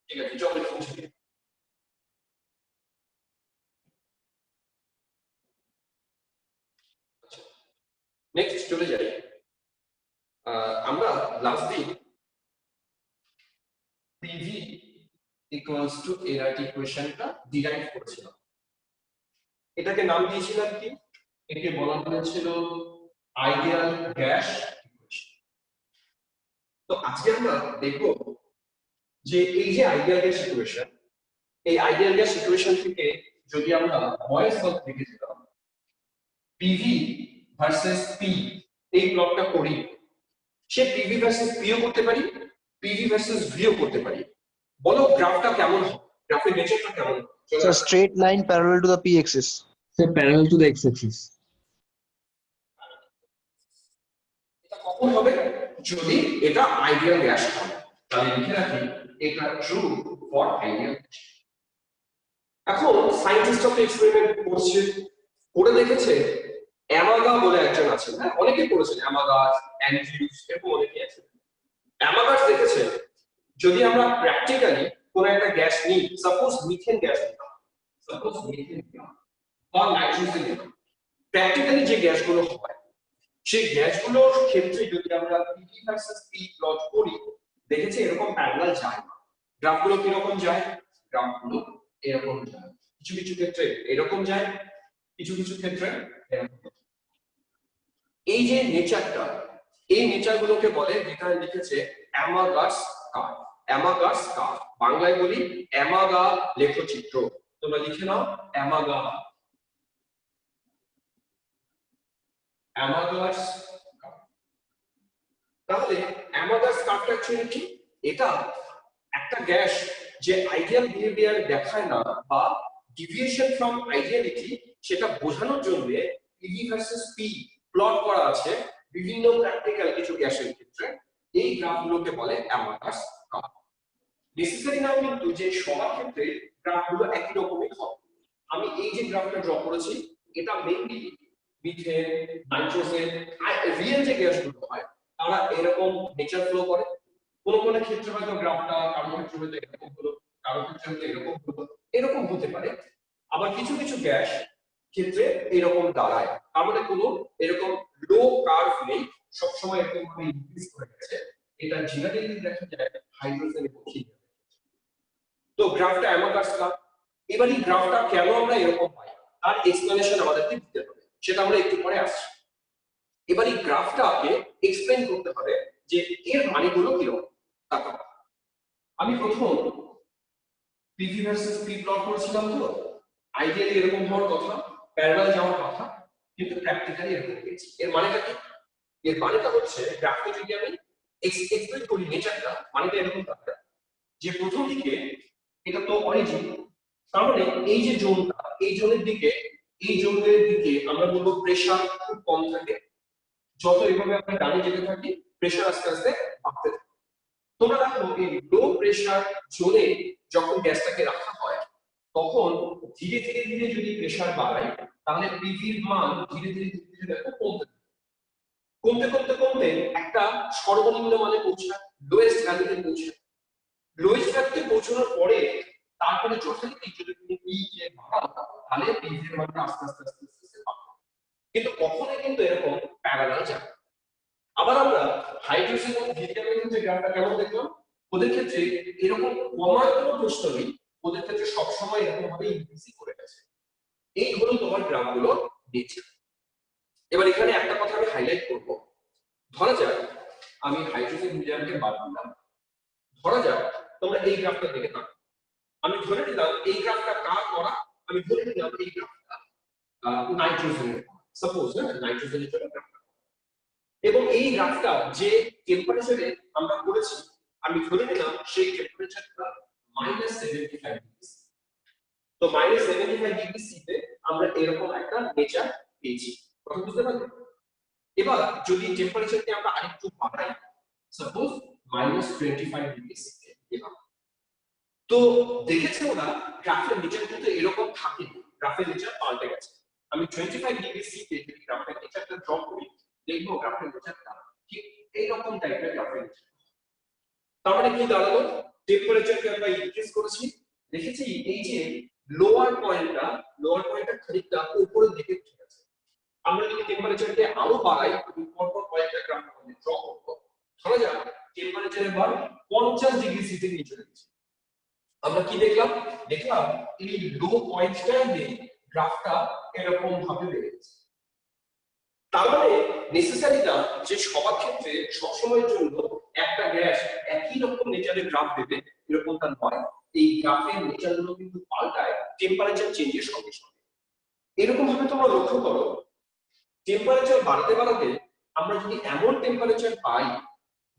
ঠিক আছে, চলো এটা মুছে দিই। নেক্সট চলে যাই, আমরা লাস্ট দিন পিভি ইকুয়ালস টু এআরটি ইকুয়েশনটা ডিরাইভ করেছিলাম। এটাকে নাম দিয়েছিলাম কি? একে বলা হয়েছিল আইডিয়াল গ্যাস ইকুয়েশন। তো আজকে আমরা দেখব যে এই যে আইডিয়াল গ্যাস ইকুয়েশন, এই আইডিয়াল গ্যাস ইকুয়েশন থেকে যদি আমরা বয়েস লগ দেখে যেতাম, পিভি ভার্সেস পি এই প্লটটা করি, সে পিভি ভার্সেস পিও করতে পারি, পিভি ভার্সেস ভিও করতে পারি। বলো গ্রাফটা কেমন হবে, গ্রাফের নেচারটা কেমন হবে? So straight line parallel to the p-axis. So parallel to the x-axis. এটা কখন হবে? যদি এটা আইডিয়াল গ্যাস হয়। তাহলে লিখে রাখি এটা ট্রু ফর আইডিয়াল গ্যাস। এখন সায়েন্টিস্টরা তো এক্সপেরিমেন্ট করছে, করে দেখেছে। অ্যামাগা বলে একজন আছেন, হ্যাঁ অনেকে করেছেন, অ্যামাগাস, অ্যান্ড্রিউস, এরকম অনেকে আছেন। অ্যামাগাস দেখেছে যদি আমরা প্র্যাকটিক্যালি কোন একটা গ্যাস নিই, সাপোজ মিথেন গ্যাস নিলাম, সাপোজ মিথেন নিলাম বা নাইট্রোজেন নিলাম, প্র্যাকটিক্যালি যে গ্যাসগুলো হয় সেই গ্যাসগুলোর ক্ষেত্রে যদি আমরা পিভি ভার্সেস পি প্লট করি, দেখেছি এরকম প্যারালাল যায় না। গ্রাফগুলো কিরকম যায়? গ্রাফগুলো এরকম যায়, কিছু কিছু ক্ষেত্রে এরকম যায়, কিছু কিছু ক্ষেত্রে এরকম। এই যে নেচারটা, এই নেচার গুলোকে বলে, যেখানে লিখেছে অ্যামাগাস কার্ভ। অ্যামাগাস কার্ভ, বাংলায় বলি অ্যামাগা লেখচিত্র। তোমরা লিখে নাও অ্যামাগা, অ্যামাগাস কার্ভ। তাহলে অ্যামাগাস কার্ভটা অ্যাকচুয়ালি কি? এটা একটা গ্যাস যে আইডিয়াল বিহেভিয়ার দেখায় না বা ডিভিয়েশন ফ্রম আইডিয়ালিটি, সেটা বোঝানোর জন্য পিভি ভার্সেস পি প্লট করা আছে বিভিন্ন প্র্যাকটিক্যাল কিছু গ্যাসের ক্ষেত্রে। এই গ্রাফগুলোকে বলে অ্যামাগাস কার্ভ। নেসেসারি না কিন্তু যে সবার ক্ষেত্রে গ্রাফগুলো একই রকমই হবে। আমি এই যে গ্রাফটা ড্র করেছি, এটা মেইনলি মিথেন, নাইট্রোজেন, রিয়েল যে গ্যাসগুলো হয় তারা এরকম নেচার ফ্লো করে। কোন কোন ক্ষেত্রে হয়তো গ্রাফটা কারো ক্ষেত্রে হয়তো এরকম হলো, কারো ক্ষেত্রে হয়তো এরকম হলো, এরকম হতে পারে। আবার কিছু কিছু গ্যাস ক্ষেত্রে এরকম দাঁড়ায়, তার মানে কোনো এরকম লো কার্ভ নেই, সবসময় এরকম ভাবে ইনক্রিজ করে গেছে। এটা জেনারেলি দেখা যায় হাইড্রোজেন এবং হিলিয়াম। তো গ্রাফটা অ্যামাগাস কার্ভ। এবার এই গ্রাফটা কেন আমরা এরকম পাই তার এক্সপ্লেনেশন আমাদেরকে দিতে হবে, সেটা আমরা একটু পরে আসছি। এবার এই গ্রাফটাকে এক্সপ্লেইন করতে হবে যে এর মানেগুলো কিরকম। তারপর আমি প্রথম পিভি ভার্সেস পি প্লট করেছিলাম। তো আইডিয়ালি এরকম হওয়ার কথা, প্যারালাল যাওয়ার কথা, কিন্তু প্র্যাকটিক্যালি এরকম হয়েছে। এর মানেটা কি? এর মানেটা হচ্ছে গ্রাফকে যদি আমি এক্সপ্লেইন করি নেচারটা, মানেটা এরকম থাকবে যে প্রথম দিকে এটা তো অরিজিন, তার মানে এই যে জোনটা, এই জোনের দিকে, এই জোনের দিকে আমরা বলবো প্রেসার খুব কম থাকে। যত এইভাবে আমরা ডানে যেতে থাকি প্রেসার আস্তে আস্তে বাড়তে থাকে। তোমরা দেখো এই লো প্রেসার জোনে যখন গ্যাসটাকে রাখা হয়, তখন ধীরে ধীরে ধীরে যদি প্রেসার বাড়ায় তাহলে পিভির মান ধীরে ধীরে ধীরে ধীরে দেখো কমতে থাকে। কমতে কমতে কমতে একটা সর্বনিম্ন মানে পৌঁছায়, লোয়েস্ট ভ্যালুতে পৌঁছায়। লোয়েস্ট ভ্যালুতে পৌঁছানোর পরে তারপরে যথারীতি যদি তুমি পি কে বাড়াও তাহলে পিভির মানটা আস্তে আস্তে আস্তে আস্তে বাড়বে। কিন্তু কখনোই কিন্তু এরকম প্যারালাল যায়। আবার আমরা হাইড্রোজেন এবং হিলিয়ামের ক্ষেত্রে গ্রাফটা কেমন দেখলাম? ওদের ক্ষেত্রে এরকম কমার কোনো প্রশ্ন নেই, ওদের ক্ষেত্রে সবসময় এরকম ভাবে ইনক্রিজ করে গেছে। এই হলো তোমার গ্রাফগুলো নেচার। এবার এখানে একটা কথা আমি হাইলাইট করব। ধরা যাক আমি হাইড্রোজেন হিলিয়ামকে বাদ দিলাম। ধরা যাক তোমরা এই গ্রাফটা দেখে থাকো, আমি ধরে নিলাম এই গ্রাফটা কার করা, আমি ধরে নিলাম এই গ্রাফটা নাইট্রোজেনের, সাপোজ নাইট্রোজেনের জন্য গ্রাফ। এবং এই গ্রাফটা যে টেম্পারেচারে আমরা করেছি, আমি ধরে নিলাম সেই টেম্পারেচারটা -75 ডিগ্রি। তো -75 ডিগ্রি সি তে আমরা এরকম একটা নেচার পেয়েছি। কথা বুঝতে পারলে? এবার যদি টেম্পারেচারকে আমরা আরেকটু বাড়াই, সাপোজ -25 ডিগ্রি সি তে এবার, তো দেখেছে ওরা গ্রাফের নেচার কিন্তু এরকম থাকে, গ্রাফের নেচার পাল্টে গেছে। আমি 25 ডিগ্রি সি তে যদি গ্রাফের নেচারটা ড্র করি, দেখবো গ্রাফের নেচারটা ঠিক এইরকম টাইপের গ্রাফের নেচার। তার মানে কি দাঁড়ালো? টেম্পারেচারকে আমরা ইনক্রিজ করেছি, দেখেছি এই যে লোয়ার পয়েন্টটা খানিকটা উপরের দিকে উঠে গেছে। আমরা যদি টেম্পারেচারকে আরো বাড়াই, পরপর কয়েকটা গ্রাফ আমাদের ড্র করবো। ধরা যাক টেম্পারেচার এবার 50 ডিগ্রি সি তে নিয়ে চলে গেছে। আমরা কি দেখলাম? দেখলাম এই লো পয়েন্টটাই নেই, গ্রাফটা এরকম ভাবে বেড়ে গেছে। তার মানে নেসেসারি না যে সবার ক্ষেত্রে সবসময়ের জন্য একটা গ্যাস একই রকম নেচারের গ্রাফ দেবে, এরকমটা নয়। এই গ্রাফের নেচারগুলো কিন্তু পাল্টায় টেম্পারেচার চেঞ্জের সঙ্গে সঙ্গে। এরকম ভাবে তোমরা লক্ষ্য করো, টেম্পারেচার বাড়াতে বাড়াতে আমরা যদি এমন টেম্পারেচার পাই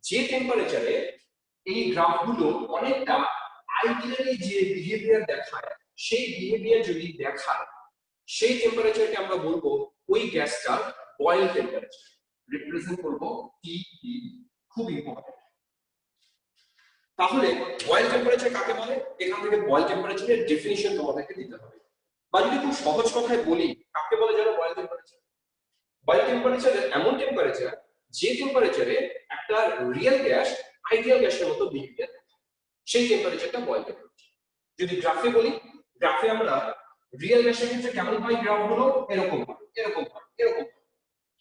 যে টেম্পারেচারে এই গ্রাফগুলো অনেকটা আইডিয়ালি যে বিহেভিয়ার দেখায়, সেই বিহেভিয়ার যদি দেখায়, সেই টেম্পারেচারকে আমরা বলবো ওই গ্যাসটা বয়েল টেম্পারেচার, রিপ্রেজেন্ট করব টিই। খুব ইম্পর্টেন্ট। তাহলে বয়েল টেম্পারেচার কাকে বলে? এখান থেকে বয়েল টেম্পারেচারের ডেফিনিশন তোমাদেরকে দিতে হবে। বা যদি খুব সহজ কথায় বলি, কাকে বলে জানো বয়েল টেম্পারেচার? বয়েল টেম্পারেচার এমন টেম্পারেচার যে টেম্পারেচারে একটা রিয়েল গ্যাস আইডিয়াল গ্যাসের মতো বিহেভিয়ার দেখায়, সেই টেম্পারেচারটা বয়েল টেম্পারেচার। যদি গ্রাফে বলি, গ্রাফে আমরা রিয়েল গ্যাসের ক্ষেত্রে কেমন হয় গ্রাফগুলো? এরকম হয়, এরকম হয়, এরকম হয়।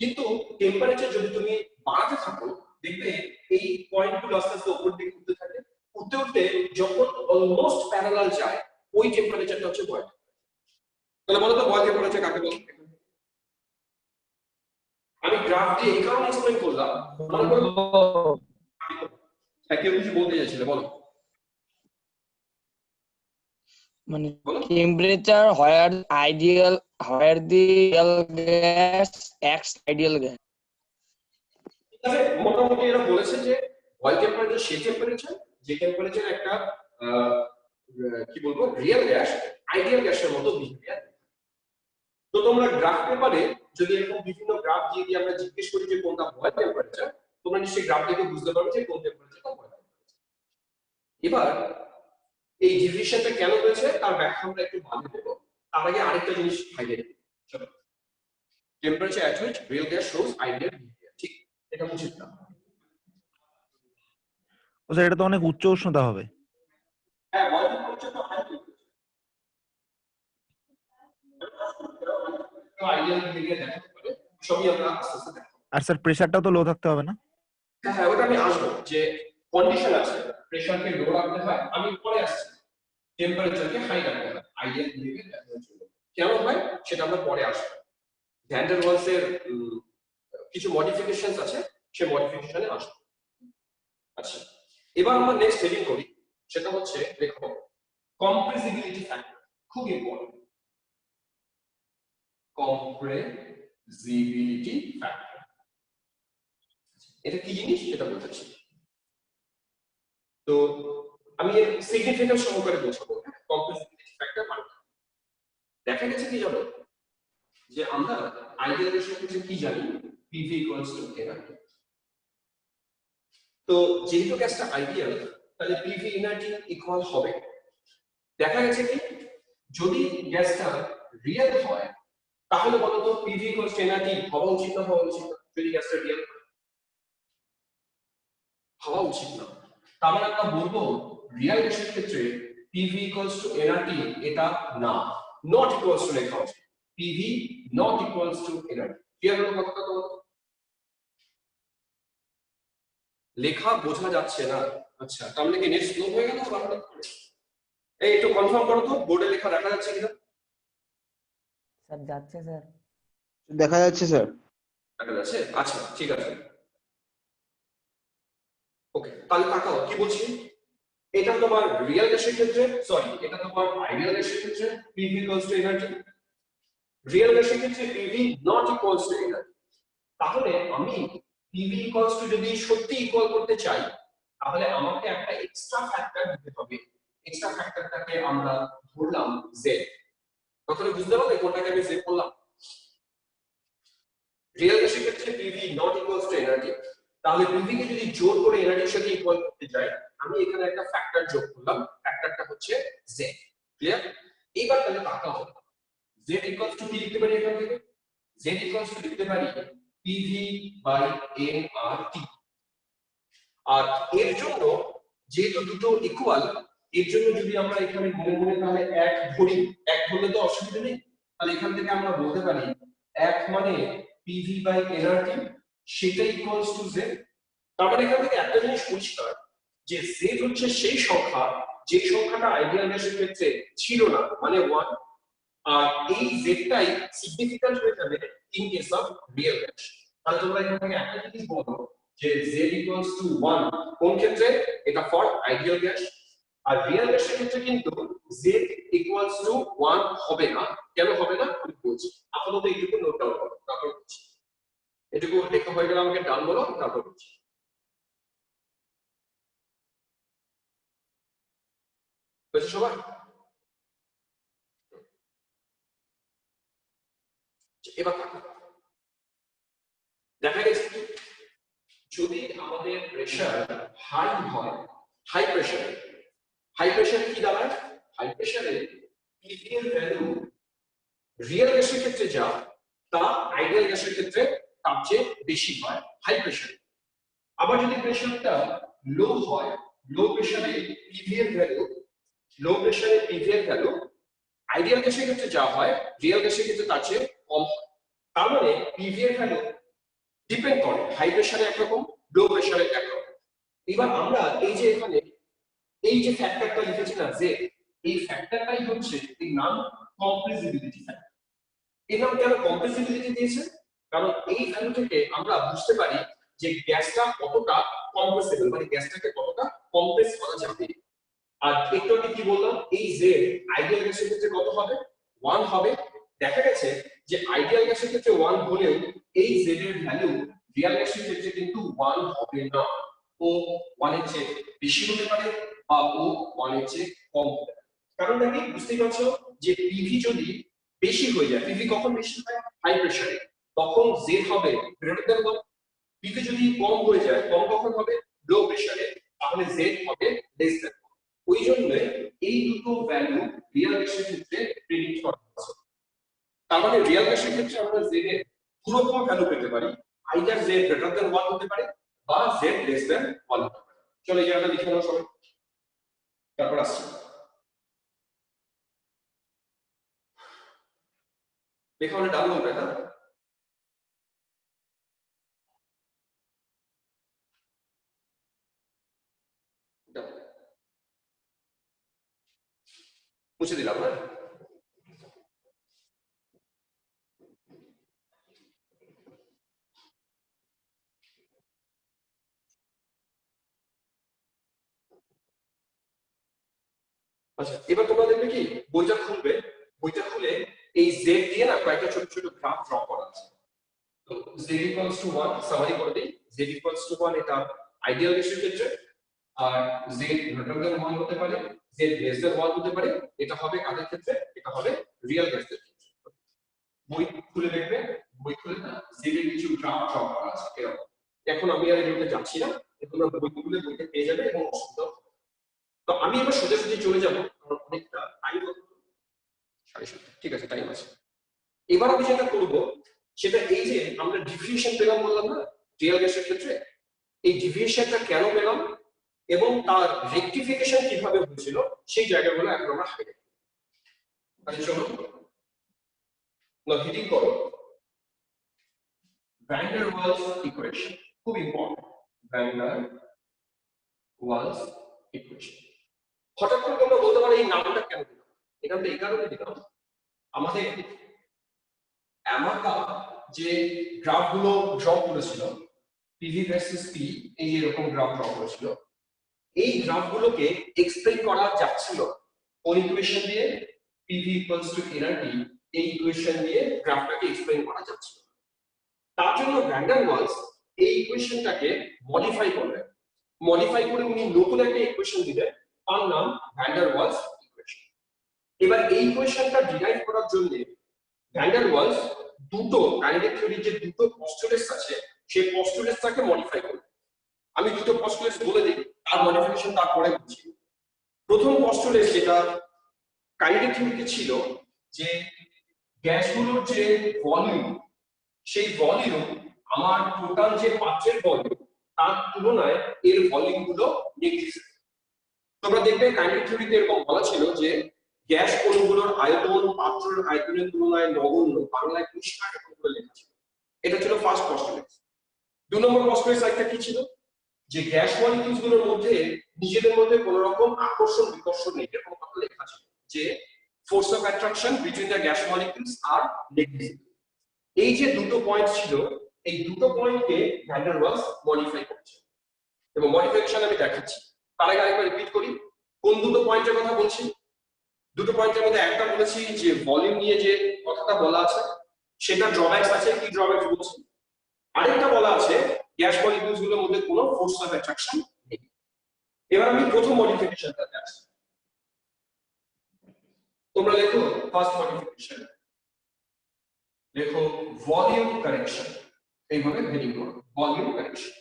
কিন্তু টেম্পারেচার যদি তুমি বাড়াতে থাকো, দেখবে এই পয়েন্টগুলো আস্তে আস্তে উপর দিকে উঠতে থাকে। উঠতে উঠতে যখন অলমোস্ট প্যারালাল যায়, ওই টেম্পারেচারটা হচ্ছে বয়েল টেম্পারেচার। তাহলে বলো তো বয়েল টেম্পারেচার কাকে বলে? আমি গ্রাফ দিয়ে এই কারণে এক্সপ্লেন করলাম, মনে করো কেউ কিছু বলতে চাইছিলে, বলো মানে বলো। Temperature where ideal where the ideal gas acts ideal gas. ঠিক আছে, মোটামুটি এরা বলেছে যে বয়েল টেম্পারেচার সেই টেম্পারেচার যে টেম্পারেচার একটা কি বলবো রিয়েল গ্যাস আইডিয়াল গ্যাসের মতো বিহেভিয়ার। তো তোমরা গ্রাফ পেপারে যদি এরকম বিভিন্ন গ্রাফ দিয়ে দিয়ে আমরা জিজ্ঞেস করি যে কোনটা বয়েল টেম্পারেচার, তোমরা নিশ্চয়ই গ্রাফ দেখে বুঝতে পারবে যে কোন টেম্পারেচারটা বয়েল টেম্পারেচার। এবার এই ডিভিশনটা কেন হয়েছে তার ব্যাখ্যা আমরা একটু ভালো দেবো, তার আগে আরেকটা জিনিস হাইলাইট করি। চলো, temperature at which real gas shows ideal behavior, ঠিক এটা উচিত না। ও স্যার, এটা তো অনেক উচ্চ উষ্ণতা হবে। হ্যাঁ, বয়েল টেম্পারেচার তো হাই আইডিয়াল বিহেভিয়ার দেখাতে পারে, সবই আমরা আস্তে আস্তে দেখাবো। আর স্যার প্রেসারটাও তো লো থাকতে হবে না? হ্যাঁ, ওটা আমি আসবো যে কন্ডিশন আছে, প্রেসারকে লো রাখতে হয়, আমি পরে আসছি, টেম্পারেচারকে হাই রাখতে হয় আইডিয়াল বিহেভিয়ার দেখানোর জন্য। কেন হয় সেটা আমরা পরে আসবো। ভ্যান ডার ওয়ালস এর কিছু মডিফিকেশনস আছে, সেই মডিফিকেশনে আসবো। আচ্ছা, এবার আমরা নেক্সট হেডিং করি, সেটা হচ্ছে দেখো কম্প্রেসিবিলিটি ফ্যাক্টর, খুব ইম্পর্টেন্ট। কম্প্রেসিবিলিটি ফ্যাক্টর এটা কি জিনিস সেটা বলতেছি। তো আমি এর সিগনিফিকেন্স সহকারে বোঝাবো। কম্প্রেসিবিলিটি ফ্যাক্টর মানে দেখা গেছে কি জানো যে আমরা আইডিয়াল গ্যাসের ক্ষেত্রে কি জানি, PV ইকুয়ালস টু এনার্জি। তো যেহেতু গ্যাসটা আইডিয়াল, তাহলে PV এনার্জি ইকুয়াল হবে। দেখা গেছে কি যদি গ্যাসটা রিয়েল হয় তাহলে বলতো PV ইকুয়ালস টু এনার্জি হওয়া উচিত না হওয়া উচিত না? যদি গ্যাসটা রিয়েল হওয়া উচিত না, তার মানে আমরা বলবো রিয়েল গ্যাসের ক্ষেত্রে PV ইকুয়ালস টু এনার্জি এটা না, নট ইকুয়ালস টু লেখা উচিত। PV not equals to energy. Clear হলো কথাটা? তো লেখা বোঝা যাচ্ছে না? আচ্ছা, তার মানে কি নেট স্লো হয়ে গেল? এই একটু কনফার্ম করো তো, বোর্ডে লেখা দেখা যাচ্ছে কিনা? স্যার যাচ্ছে স্যার। দেখা যাচ্ছে স্যার। দেখা যাচ্ছে? আচ্ছা, ঠিক আছে, ওকে। তাহলে তাকাও কি বলছি, এটা তোমার রিয়েল গ্যাসের ক্ষেত্রে, সরি এটা তোমার আইডিয়াল গ্যাসের ক্ষেত্রে PV equals to energy, real গ্যাসের ক্ষেত্রে PV not equals to energy. তাহলে আমি PV ইকুয়ালস টু যদি সত্যি ইকুয়াল করতে চাই, তাহলে আমাকে একটা এক্সট্রা ফ্যাক্টর দিতে হবে। এক্সট্রা ফ্যাক্টরটাকে আমরা ধরলাম Z। কথাটা বুঝতে পারলে কোনটাকে আমি Z বললাম? রিয়েল গ্যাসের ক্ষেত্রে PV not equals to energy, তাহলে PV কে যদি জোর করে এনার্জির সাথে ইকুয়াল করতে চাই, আমি এখানে একটা ফ্যাক্টর যোগ করলাম, ফ্যাক্টরটা হচ্ছে Z। ক্লিয়ার? এইবার তাহলে তাকাও, Z ইকুয়ালস টু কি লিখতে পারি এখান থেকে? Z ইকুয়ালস টু লিখতে পারি PV বাই nRT। আর এর জন্য যেহেতু দুটো ইকুয়াল, এর জন্য যদি আমরা এখানে মনে মনে তাহলে এক ধরি, এক ধরলে তো অসুবিধা নেই, তাহলে এখান থেকে আমরা বলতে পারি এক মানে PV বাই nRT, সেটা ইকুয়ালস টু Z। তার মানে এখান থেকে একটা জিনিস পরিষ্কার যে Z হচ্ছে সেই সংখ্যা যে সংখ্যাটা আইডিয়াল গ্যাসের ক্ষেত্রে ছিল না, মানে 1। আর এই জেডটাই সিগনিফিক্যান্ট হয়ে যাবে in case of real gas. তাহলে তোমরা এখান থেকে একটা জিনিস বলো যে z ইকুয়ালস টু 1 কোন ক্ষেত্রে? এটা ফর আইডিয়াল গ্যাস। আর রিয়েল গ্যাসের ক্ষেত্রে কিন্তু z ইকুয়ালস টু 1 হবে না। কেন হবে না আমি বলছি, আপাতত এইটুকু নোট ডাউন করো, তারপর বলছি। এটুকু লেখা হয়ে গেলে আমাকে ডান বলো, তারপর বলছি। বুঝছো সবাই? এবার দেখা গেছে যদি আমাদের প্রেসার হাই হয়, হাই প্রেসারে কি দাঁড়ায়? হাই প্রেসারে PV এর ভ্যালু রিয়েল গ্যাসের ক্ষেত্রে যা তা আইডিয়াল গ্যাসের ক্ষেত্রে তার চেয়ে বেশি হয় হাই প্রেসারে। আবার যদি প্রেসারটা লো হয়, লো প্রেসারে PV এর ভ্যালু আইডিয়াল গ্যাসের ক্ষেত্রে যা হয় রিয়েল গ্যাসের ক্ষেত্রে তার চেয়ে কম হয়। তার মানে PV এর ভ্যালু ডিপেন্ড করে হাই প্রেসারে একরকম, লো প্রেসারে একরকম। এবার আমরা এই যে এখানে এই যে ফ্যাক্টরটা লিখেছি না Z, এই ফ্যাক্টরটাই হচ্ছে এই নাম কম্প্রেসিবিলিটি ফ্যাক্টর। এর নাম কেন কম্প্রেসিবিলিটি দিয়েছে? কারণ এই ভ্যালু থেকে আমরা বুঝতে পারি যে গ্যাসটা কতটা কম্প্রেসেবল, মানে গ্যাসটাকে কতটা কম্প্রেস করা যাবে। আর একটু আগে কি বললাম, এই জেড আইডিয়াল গ্যাসের ক্ষেত্রে কত হবে, 1 হবে। দেখা গেছে যে আইডিয়াল গ্যাসের ক্ষেত্রে 1 হলেও এই জেড এর ভ্যালু রিয়াল গ্যাসের ক্ষেত্রে কিন্তু 1 হবে না। ও 1 এর চেয়ে বেশি হতে পারে বা ও 1 এর চেয়ে কম হতে পারে। কারণটা কি বুঝতেই পারছো, যে পিভি যদি বেশি হয়ে যায়, পিভি কখন বেশি হয়, হাই প্রেসারে, তখন জেড হবে গ্রেটার দ্যান 1। পিভি যদি কম হয়ে যায়, কম কখন হবে, লো প্রেসারে, তাহলে জেড হবে লেস দ্যান। ওই জন্য এই দুটো ভ্যালু রিয়াল গ্যাসের ক্ষেত্রে প্রেডিক্ট করা হচ্ছে। তার মানে রিয়াল গ্যাসের ক্ষেত্রে আমরা জেড এর দুটো রকম ভ্যালু পেতে পারি, আইদার জেড গ্রেটার দ্যান 1 হতে পারে বা জেড লেস দ্যান 1 হতে পারে। চলো এই জায়গাটা লিখে নাও সবাই, তারপর আসছি। লেখা হলে ডান হবে, হ্যাঁ মুছে দিলাম না। আচ্ছা, এবার তোমরা দেখবে কি বইটা খুলবে, বইটা খুলে এই জেড দিয়ে না কয়েকটা ছোট ছোট গ্রাফ ড্র করা আছে। তো z equals to 1 সামারি করে দিই, z equals to 1 এটা আইডিয়াল গ্যাসের ক্ষেত্রে, আর z গ্রেটার দ্যান 1 হতে পারে, z লেস দ্যান 1 হতে পারে। এটা হবে কাদের ক্ষেত্রে, এটা হবে রিয়াল গ্যাসের ক্ষেত্রে। বই খুলে দেখবে, বই খুলে না z এর কিছু গ্রাফ ড্র করা আছে এরকম। এখন আমি আর এগুলোতে যাচ্ছি না, তোমরা বই খুলে বইটা পেয়ে যাবে এবং অসুবিধা হবে না। তো আমি এবার সোজাসুজি চলে যাবো, কারণ অনেকটা টাইম হবে, 7:30, ঠিক আছে টাইম আছে। এবার আমি যেটা করবো সেটা এই যে আমরা ডিভিয়েশন পেলাম বললাম না রিয়াল গ্যাসের ক্ষেত্রে, এই ডিভিয়েশনটা কেন পেলাম এবং তার রেকটিফিকেশন কিভাবে হয়েছিল সেই জায়গাগুলো এখন আমরা হাইলাইট করব। আচ্ছা চলো না হিটিং করো ভ্যান ডার ওয়ালস ইকুয়েশন, খুব important, van der Waals equation. হঠাৎ করে তোমরা বলতে পারো এই নামটা কেন দিলাম, এখানে এই কারণে দিলাম, আমাদের অ্যামাকা যে গ্রাফগুলো ড্র করেছিল পিভি ভার্সেস পি, এই এরকম গ্রাফ ড্র করেছিল, এই গ্রাফগুলোকে এক্সপ্লেইন করা যাচ্ছিল কোন ইকুয়েশন দিয়ে, পিভি ইকুয়ালস টু এনআরটি, এই ইকুয়েশন দিয়ে গ্রাফটাকে এক্সপ্লেইন করা যাচ্ছিল। তার জন্য ভ্যান ডার ওয়ালস এই ইকুয়েশনটাকে মডিফাই করলেন, মডিফাই করে উনি নতুন একটা ইকুয়েশন দিলেন, তার নাম ভ্যান ডার ওয়ালস ইকুয়েশন। এবার এই ইকুয়েশনটা ডিরাইভ করার জন্য ভ্যান ডার ওয়ালস দুটো কাইনেটিক থিওরির যে দুটো পস্টুলেটস আছে সেই পস্টুলেটসটাকে মডিফাই করলেন। আমি দুটো পস্টুলেটস বলে দিই, তার মডিফিকেশন তারপরে বুঝি। প্রথম পস্টুলেট যেটা কাইনেটিক থিওরিতে ছিল, যে গ্যাসগুলোর যে ভলিউম, সেই ভলিউম আমার টোটাল যে পাত্রের ভলিউম তার তুলনায় এর ভলিউম গুলো নেগলিজেবল। তোমরা দেখবে কাইনেটিক থিওরিতে এরকম বলা ছিল যে গ্যাস অণুগুলোর আয়তন পাত্রের আয়তনের তুলনায় নগণ্য, বাংলায় পরিষ্কার এরকম করে লেখা ছিল। এটা ছিল ফার্স্ট পস্টুলেট। 2 নম্বর পস্টুলেট একটা কি ছিল, যে গ্যাস মলিকিউলস গুলোর মধ্যে নিজেদের মধ্যে কোনো রকম আকর্ষণ বিকর্ষণ নেই, এরকম কথা লেখা ছিল, যে force of attraction between the gas molecules আর নেগলিজেবল। এই যে দুটো পয়েন্ট ছিল, এই দুটো পয়েন্টকে ভ্যান ডার ওয়ালস মডিফাই করেছে এবং মডিফিকেশন আমি দেখাচ্ছি। তার আগে আরেকবার রিপিট করি কোন দুটো পয়েন্টের কথা বলছি। দুটো পয়েন্টের মধ্যে একটা বলেছি যে ভলিউম নিয়ে যে কথাটা বলা আছে সেটা ড্রব্যাকস আছে, কি ড্রব্যাকস বলছি। আরেকটা বলা আছে গ্যাস মলিকিউলস গুলোর মধ্যে কোনো ফোর্স অফ অ্যাট্রাকশন নেই। এবার আমি প্রথম মডিফিকেশনটাতে আসি, তোমরা লেখো ফার্স্ট মডিফিকেশন, লেখো ভলিউম কারেকশন, এইভাবে হেডিং করো volume correction,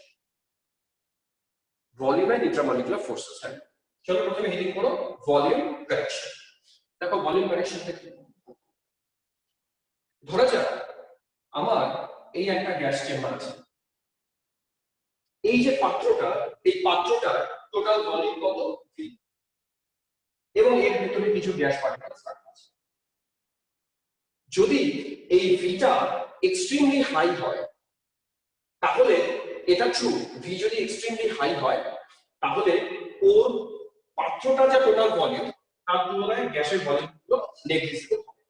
volume and intramolecular forces. হ্যাঁ চলো প্রথমে হেডিং করো ভলিউম কারেকশন। দেখো ভলিউম কারেকশন থেকে ধরা যাক আমার এই একটা গ্যাস চেম্বার আছে, এই যে পাত্রটা, এই পাত্রটার টোটাল ভলিউম কত V, এবং এর ভিতরে কিছু গ্যাস পার্টিকেলস রাখা আছে। যদি এই ভিটা এক্সট্রিমলি হাই হয় তাহলে এটা ট্রু, ভি যদি এক্সট্রিমলি হাই হয় তাহলে ওর পাত্রটা যা টোটাল ভলিউম তার তুলনায় গ্যাসের ভলিউম গুলো নেগলিজেবল হবে।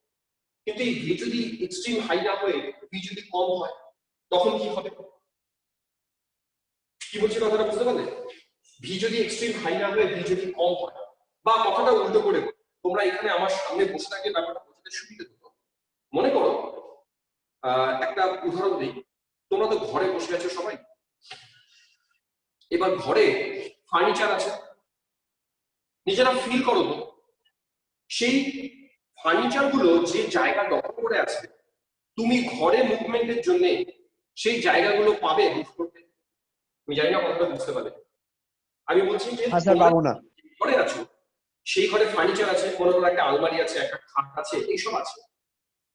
কিন্তু এই ভি যদি এক্সট্রিম হাই না হয়ে ভি যদি কম হয় তখন কি হবে? কি বলছি কথাটা বুঝতে পারলে? ভি যদি এক্সট্রিম হাই না হয়ে ভি যদি কম হয়, বা কথাটা উল্টো করে বলি, তোমরা এখানে আমার সামনে বসে থাকলে ব্যাপারটা বোঝাতে সুবিধা হতো। মনে করো একটা উদাহরণ দিই, তোমরা তো ঘরে বসে আছো সবাই, এবার ঘরে ফার্নিচার আছে, নিজেরা ফিল করো তো সেই ফার্নিচার গুলো যে জায়গা দখল করে আছে, তুমি ঘরে মুভমেন্টের জন্য সেই জায়গাগুলো পাবে মুভ করতে? আমি জানি না কতটা বুঝতে পারবে। আমি বলছি যে হ্যাঁ স্যার, পাবো না। ঘরে আছো, সেই ঘরে ফার্নিচার আছে, মনে করো একটা আলমারি আছে, একটা খাট আছে, এইসব আছে,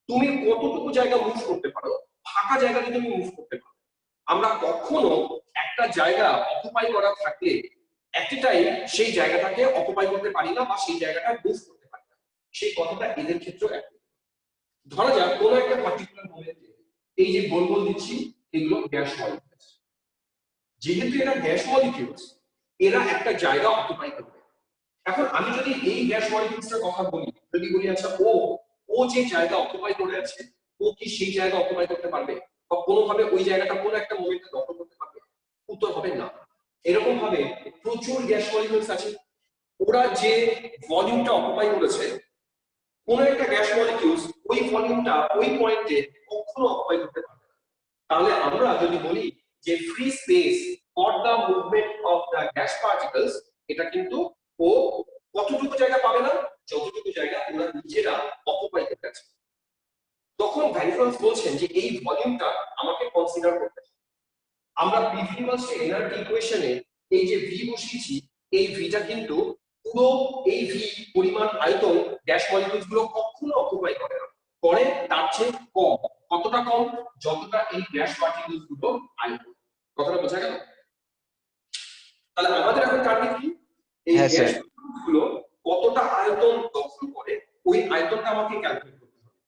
তুমি কতটুকু জায়গা মুভ করতে পারো? ফাঁকা জায়গাতে তুমি মুভ করতে পারো। আমরা কখনো একটা জায়গা অকুপাই করা থাকলে একটা টাইম সেই জায়গাটাকে অকুপাই করতে পারি না বা সেই জায়গাটা মুভ করতে পারি না। সেই কথাটা এদের ক্ষেত্রেও একই। ধরা যাক কোনো একটা পার্টিকুলার মোমেন্টে এই যে গোল গোল দিচ্ছি এগুলো গ্যাস মলিকিউলস, যেহেতু এরা গ্যাস মলিকিউলস, এরা একটা জায়গা অকুপাই করবে। এখন আমি যদি এই গ্যাস মলিকিউলসের কথা বলি, যদি বলি আচ্ছা ও যে জায়গা অকুপাই করে আছে, ও কি সেই জায়গা অকুপাই করতে পারবে বা কোনোভাবে ওই জায়গাটা কোনো একটা মোমেন্টে দখল করতে পারবে? উত্তর হবে না। এরকম ভাবে প্রচুর গ্যাস মলিকিউলস আছে, ওরা যে ভলিউমটা অকুপাই করেছে, কোন একটা গ্যাস মলিকিউলস ওই ভলিউমটা ওই পয়েন্টে কখনো অকুপাই করতে পারবে না। তাহলে আমরা যদি বলি যে free space for the movement of the gas particles, এটা কিন্তু ও কতটুকু জায়গা পাবে না? যতটুকু জায়গা ওরা নিজেরা অকুপাই করতে আছে। তখন ভ্যান ফ্রান্স বলছেন যে এই ভলিউমটা আমাকে কনসিডার করতে হবে। আমরা পিভি ইকুয়ালস টু এনার্জি ইকুয়েশনে এই যে ভি বসিয়েছি, এই ভিটা কিন্তু পুরো এই ভি পরিমাণ আয়তন গ্যাস মলিকিউলস গুলো কখনো অকুপাই করে না, করে তার চেয়ে কম। কতটা কম? যতটা এই গ্যাস পার্টিকলস গুলো আয়তন। কথাটা বোঝা গেল? তাহলে আমাদের এখন টার্গেট কি? এই হ্যাঁ, গ্যাস স্যার। গুলো কতটা আয়তন দখল করে ওই আয়তনটা আমাকে ক্যালকুলেট করতে হবে।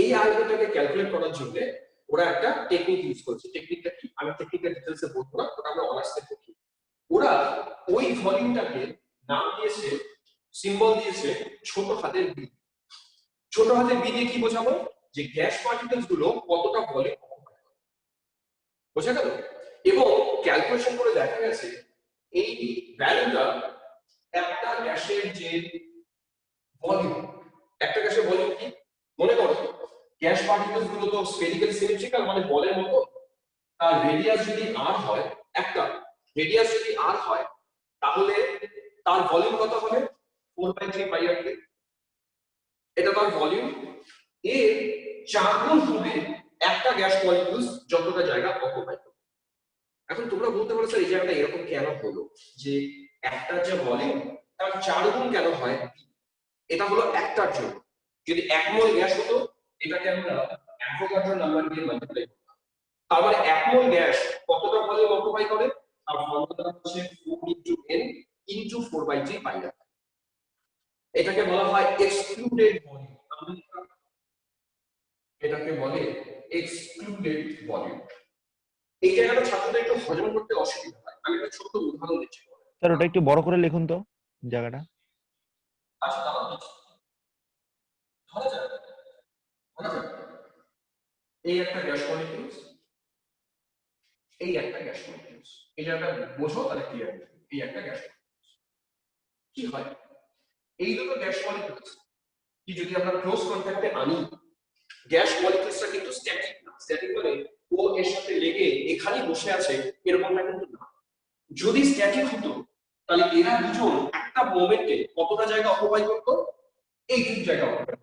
এই আয়তনটাকে ক্যালকুলেট করার জন্য ওরা একটা টেকনিক ইউজ করছে। টেকনিকটা কি আমি টেকনিক্যাল ডিটেইলসে বলবো না, ওটা আমরা অনার্সে পড়ি। ওরা ওই ভলিউমটাকে নাম দিয়েছে, সিম্বল দিয়েছে ছোট হাতের বি। ছোট হাতের বি দিয়ে কি বোঝাবো? যে গ্যাস পার্টিকেলস গুলো কতটা ভলিউম অকুপাই করে। বোঝা গেল? এবং ক্যালকুলেশন করে দেখা গেছে এই ভ্যালুটা একটা গ্যাসের যে ভলিউম, একটা গ্যাসের ভলিউম কি মনে করো, গ্যাস পার্টিকেলস গুলো তো স্ফেরিক্যাল সিমেট্রিক্যাল, মানে বলের মতো। তার রেডিয়াস যদি r হয়, একটা রেডিয়াস যদি r হয়, তাহলে তার ভলিউম কত হবে? 4/3 পাই আর কি। এটা তার ভলিউম। এর 4 গুণ হবে একটা গ্যাস মলিকিউলস যতটা জায়গা অকুপাই করে। এখন তোমরা বলতে পারো স্যার এই জায়গাটা এরকম কেন হলো যে একটা যে ভলিউম তার 4 গুণ কেন হয়? এটা হলো একটার জন্য। যদি 1 মোল গ্যাস হতো, এটাকে আমরা অ্যাভোগাড্রো নাম্বার দিয়ে মাল্টিপ্লাই করতাম। তার মানে 1 মোল গ্যাস কতটা ভলিউম অকুপাই করে? তার ফর্মুলাটা হচ্ছে 4 * n * 4/3 পাই। এটাকে বলা হয় এক্সক্লুডেড ভলিউম। এটাকে বলে এক্সক্লুডেড ভলিউম। এই জায়গাটা ছাত্রদের একটু হজম করতে অসুবিধা হয়। আমি একটা ছোট উদাহরণ দিচ্ছি। স্যার ওটা একটু বড় করে লিখুন তো জায়গাটা। আচ্ছা দাঁড়াও, ধরা যাক এই একটা গ্যাস মলিকিউলস, এই একটা গ্যাস মলিকিউলস, এই জায়গাটা বোঝো তাহলে ক্লিয়ার। এই একটা গ্যাস মলিকিউলস কি হয়, এই দুটো গ্যাস মলিকিউলস কি যদি আমরা ক্লোজ কন্টাক্টে আনি, গ্যাস মলিকিউলসটা কিন্তু স্ট্যাটিক না। স্ট্যাটিক মানে ও এর সাথে লেগে এখানেই বসে আছে এরকমটা কিন্তু না। যদি স্ট্যাটিক হতো তাহলে এরা দুজন একটা মোমেন্টে কতটা জায়গা অকুপাই করতো? এইটুকু জায়গা অকুপাই।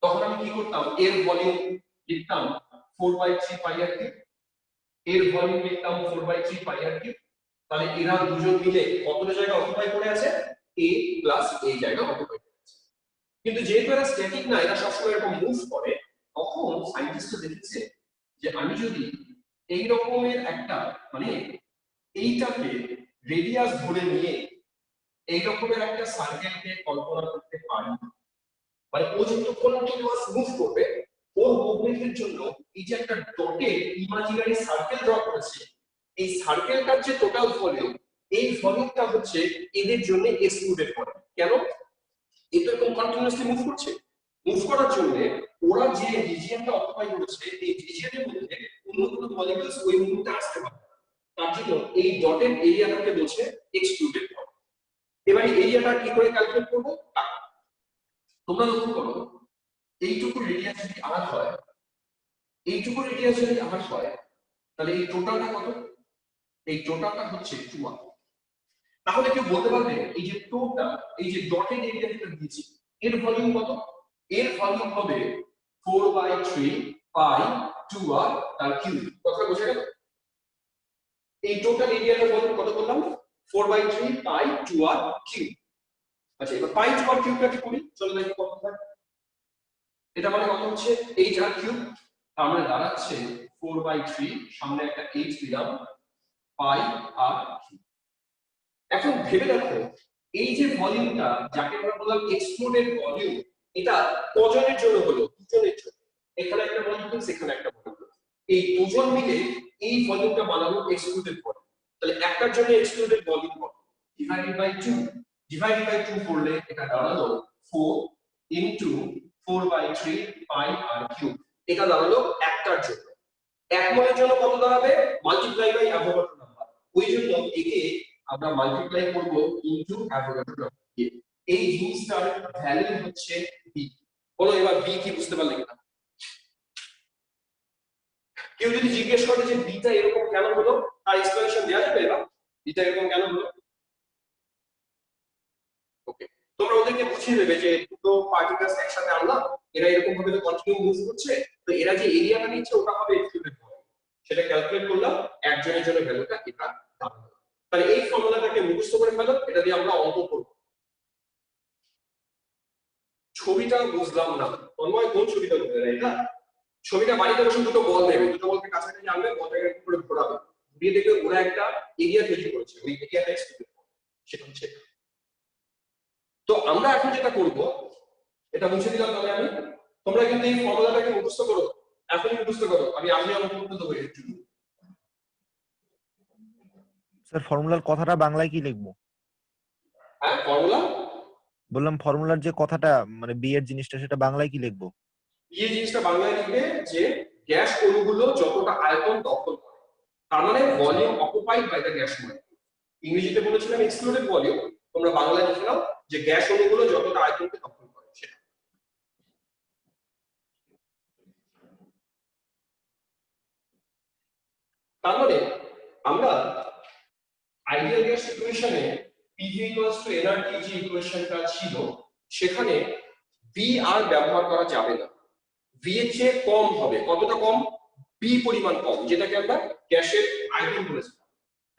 তখন আমি কি করতাম? এর ভলিউম লিখতাম 4/3 পাই আর কি, এর ভলিউম লিখতাম 4/3 পাই আর কি। তাহলে এরা দুজন মিলে কতটা জায়গা অকুপাই করে আছে? a প্লাস এই জায়গা অকুপাই করে আছে। কিন্তু যেহেতু এরা স্ট্যাটিক না, এরা সবসময় এরকম মুভ করে, তখন সায়েন্টিস্টরা দেখেছে যে আমি যদি এই রকমের একটা মানে এইটাকে রেডিয়াস ধরে নিয়ে এই রকমের একটা সার্কেলকে কল্পনা করতে পারি, মানে ও যত কন্টিনিউয়াস মুভ করবে, ওর মুভমেন্টের জন্য এই যে একটা ডটে ইমাজিনারি সার্কেল ড্র করেছে, এই সার্কেলটার যে টোটাল ভলিউম, এই ভলিউমটা হচ্ছে এদের জন্য এক্সক্লুডেড ভলিউম। কেন? এটা এরকম কন্টিনিউয়াসলি মুভ করছে। মুভ করার জন্য ওরা যে রিজিয়নটা অকুপাই করেছে এই রিজিয়নের মধ্যে অন্য কোনো মলিকিউলস ওই মুহূর্তে আসতে পারে না। তার জন্য এই ডটেড এরিয়াটাকে বলছে এক্সক্লুডেড পয়েন্ট। এবার এই এরিয়াটা কি করে ক্যালকুলেট করব? তোমরা লক্ষ্য করো, এইটুকু রেডিয়াস যদি আর হয়, এইটুকু রেডিয়াস যদি আর হয়, তাহলে এই টোটালটা কত? এই টোটালটা হচ্ছে 2r। তাহলে কেউ বলতে পারবে এই যে টোটাল, এই যে ডটেড এরিয়া যেটা দিয়েছি, এর ভলিউম কত? এর ভলিউম হবে 4/3 পাই 2r তার কিউব। কথা বোঝা গেল? এই টোটাল এরিয়াটার ভলিউম কত বললাম? 4/3 পাই 2r কিউব। আচ্ছা, এবার পাই 2r কিউবটাকে করি, চলো দেখি কত হয়। এটা মানে কত হচ্ছে 8r কিউব। তার মানে দাঁড়াচ্ছে 4/3, সামনে একটা 8 দিলাম, পাই আর কিউব। এখন ভেবে দেখো, এই যে ভলিউমটা যাকে আমরা বললাম এক্সক্লুডেড ভলিউম, এটা কজনের জন্য হলো? দুজনের জন্য। এখানে একটা মলিকিউল, সেখানে একটা মলিকিউল, এই দুজন মিলে এই ভলিউমটা বানালো এক্সক্লুডেড ভলিউম। তাহলে একটার জন্য এক্সক্লুডেড ভলিউম কত? Divided by 2। ডিভাইডেড বাই 2 করলে এটা দাঁড়ালো 4 ইনটু 4/3 পাই আর কিউব। এটা দাঁড়ালো একটার জন্য। এক মোলের জন্য কত দাঁড়াবে? Multiply by Avogadro number. ওই জন্য একে আমরা মাল্টিপ্লাই করব ইনটু অ্যাভোগাড্রো নাম্বার দিয়ে। এই জিনিসটার ভ্যালু হচ্ছে বি। বলো এবার বি কি বুঝতে পারলে কিনা? কেউ যদি জিজ্ঞেস করে যে বিটা এরকম কেন হলো, তার এক্সপ্লেনেশন দেওয়া যাবে? এবার বিটা এরকম কেন হলো? ওকে, তোমরা ওদেরকে বুঝিয়ে দেবে যে দুটো পার্টিকেলস একসাথে আনলাম, এরা এরকম ভাবে তো কন্টিনিউ মুভ করছে, তো এরা যে এরিয়াটা নিচ্ছে ওটা হবে এক্সক্লুডেড ভলিউম। সেটা ক্যালকুলেট করলাম, একজনের জন্য ভ্যালুটা এটা দাঁড়ালো। তাহলে এই ফর্মুলাটাকে মুখস্থ করে ফেলো, এটা দিয়ে আমরা অঙ্ক করব। ছবিটা বুঝলাম না, তন্ময় কোন ছবিটা বুঝলে না? এটা ছবিটা বাড়িতে বসে দুটো বল নেবে, দুটো বলকে কাছাকাছি আনবে, বলটাকে করে ঘোরাবে, ঘুরিয়ে দেখবে ওরা একটা এরিয়া তৈরি করেছে, ওই এরিয়াটা এক্সক্লুডেড ভলিউম। সেটা হচ্ছে, তো আমরা এখন যেটা করব, এটা মুছে দিলাম। তাহলে আমি, তোমরা কিন্তু এই ফর্মুলাটাকে মুখস্থ করো, এখনই মুখস্থ করো, আমি আজকে অঙ্ক করতে দেবো একটু। স্যার ফর্মুলার কথাটা বাংলায় কি লিখবো? হ্যাঁ, ফর্মুলা বললাম ফর্মুলার যে কথাটা মানে বি এর জিনিসটা সেটা বাংলায় কি লিখবো? এই জিনিসটা বাংলায় লিখবে যে গ্যাস অণুগুলো যতটা আয়তন দখল করে, তার মানে volume occupied by the gas molecule. ইংরেজিতে বলেছিলাম এক্সক্লুডেড ভলিউম, তোমরা বাংলায় লিখে নাও যে গ্যাস অণুগুলো যতটা আয়তনকে দখল করে সেটা। তার মানে আমরা আইডিয়াল গ্যাস ইকুয়েশনে PV = nRT যে ইকুয়েশনটা ছিল, সেখানে বি আর ব্যবহার করা যাবে না। ভি এর চেয়ে কম হবে। কতটা কম? বি পরিমাণ কম, যেটাকে আমরা গ্যাসের আয়তন বলেছিলাম।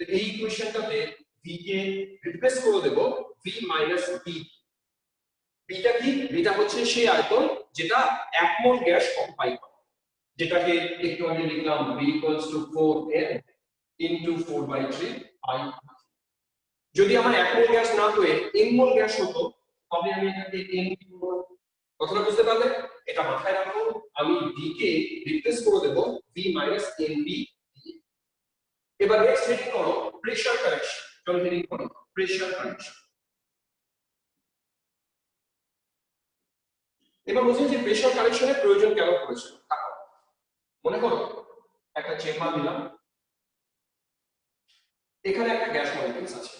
তো এই ইকুয়েশনটাতে ভি কে রিপ্লেস করে দেব ভি মাইনাস বি। বিটা কি? বিটা হচ্ছে সেই আয়তন যেটা 1 মোল গ্যাস অকুপাই করে, যেটাকে একটু আগে লিখলাম v = 4n into 4/3 পাই। যদি আমার 1 মোল গ্যাস না হয়ে n মোল গ্যাস হতো, তবে আমি এটাকে n লিখব। কথাটা বুঝতে পারলে? এটা মাথায় রাখো, আমি v কে রিপ্লেস করে দেব v - nb দিয়ে। এবার নেক্সট হেডিং করো প্রেসার কারেকশন। চলো হেডিং করো প্রেসার কারেকশন। এবার বুঝুন যে প্রেসার কারেকশনের প্রয়োজন কেন পড়েছিল। মনে করো একটা চেম্বার দিলাম, এখানে একটা গ্যাস মলিকিউলস আছে।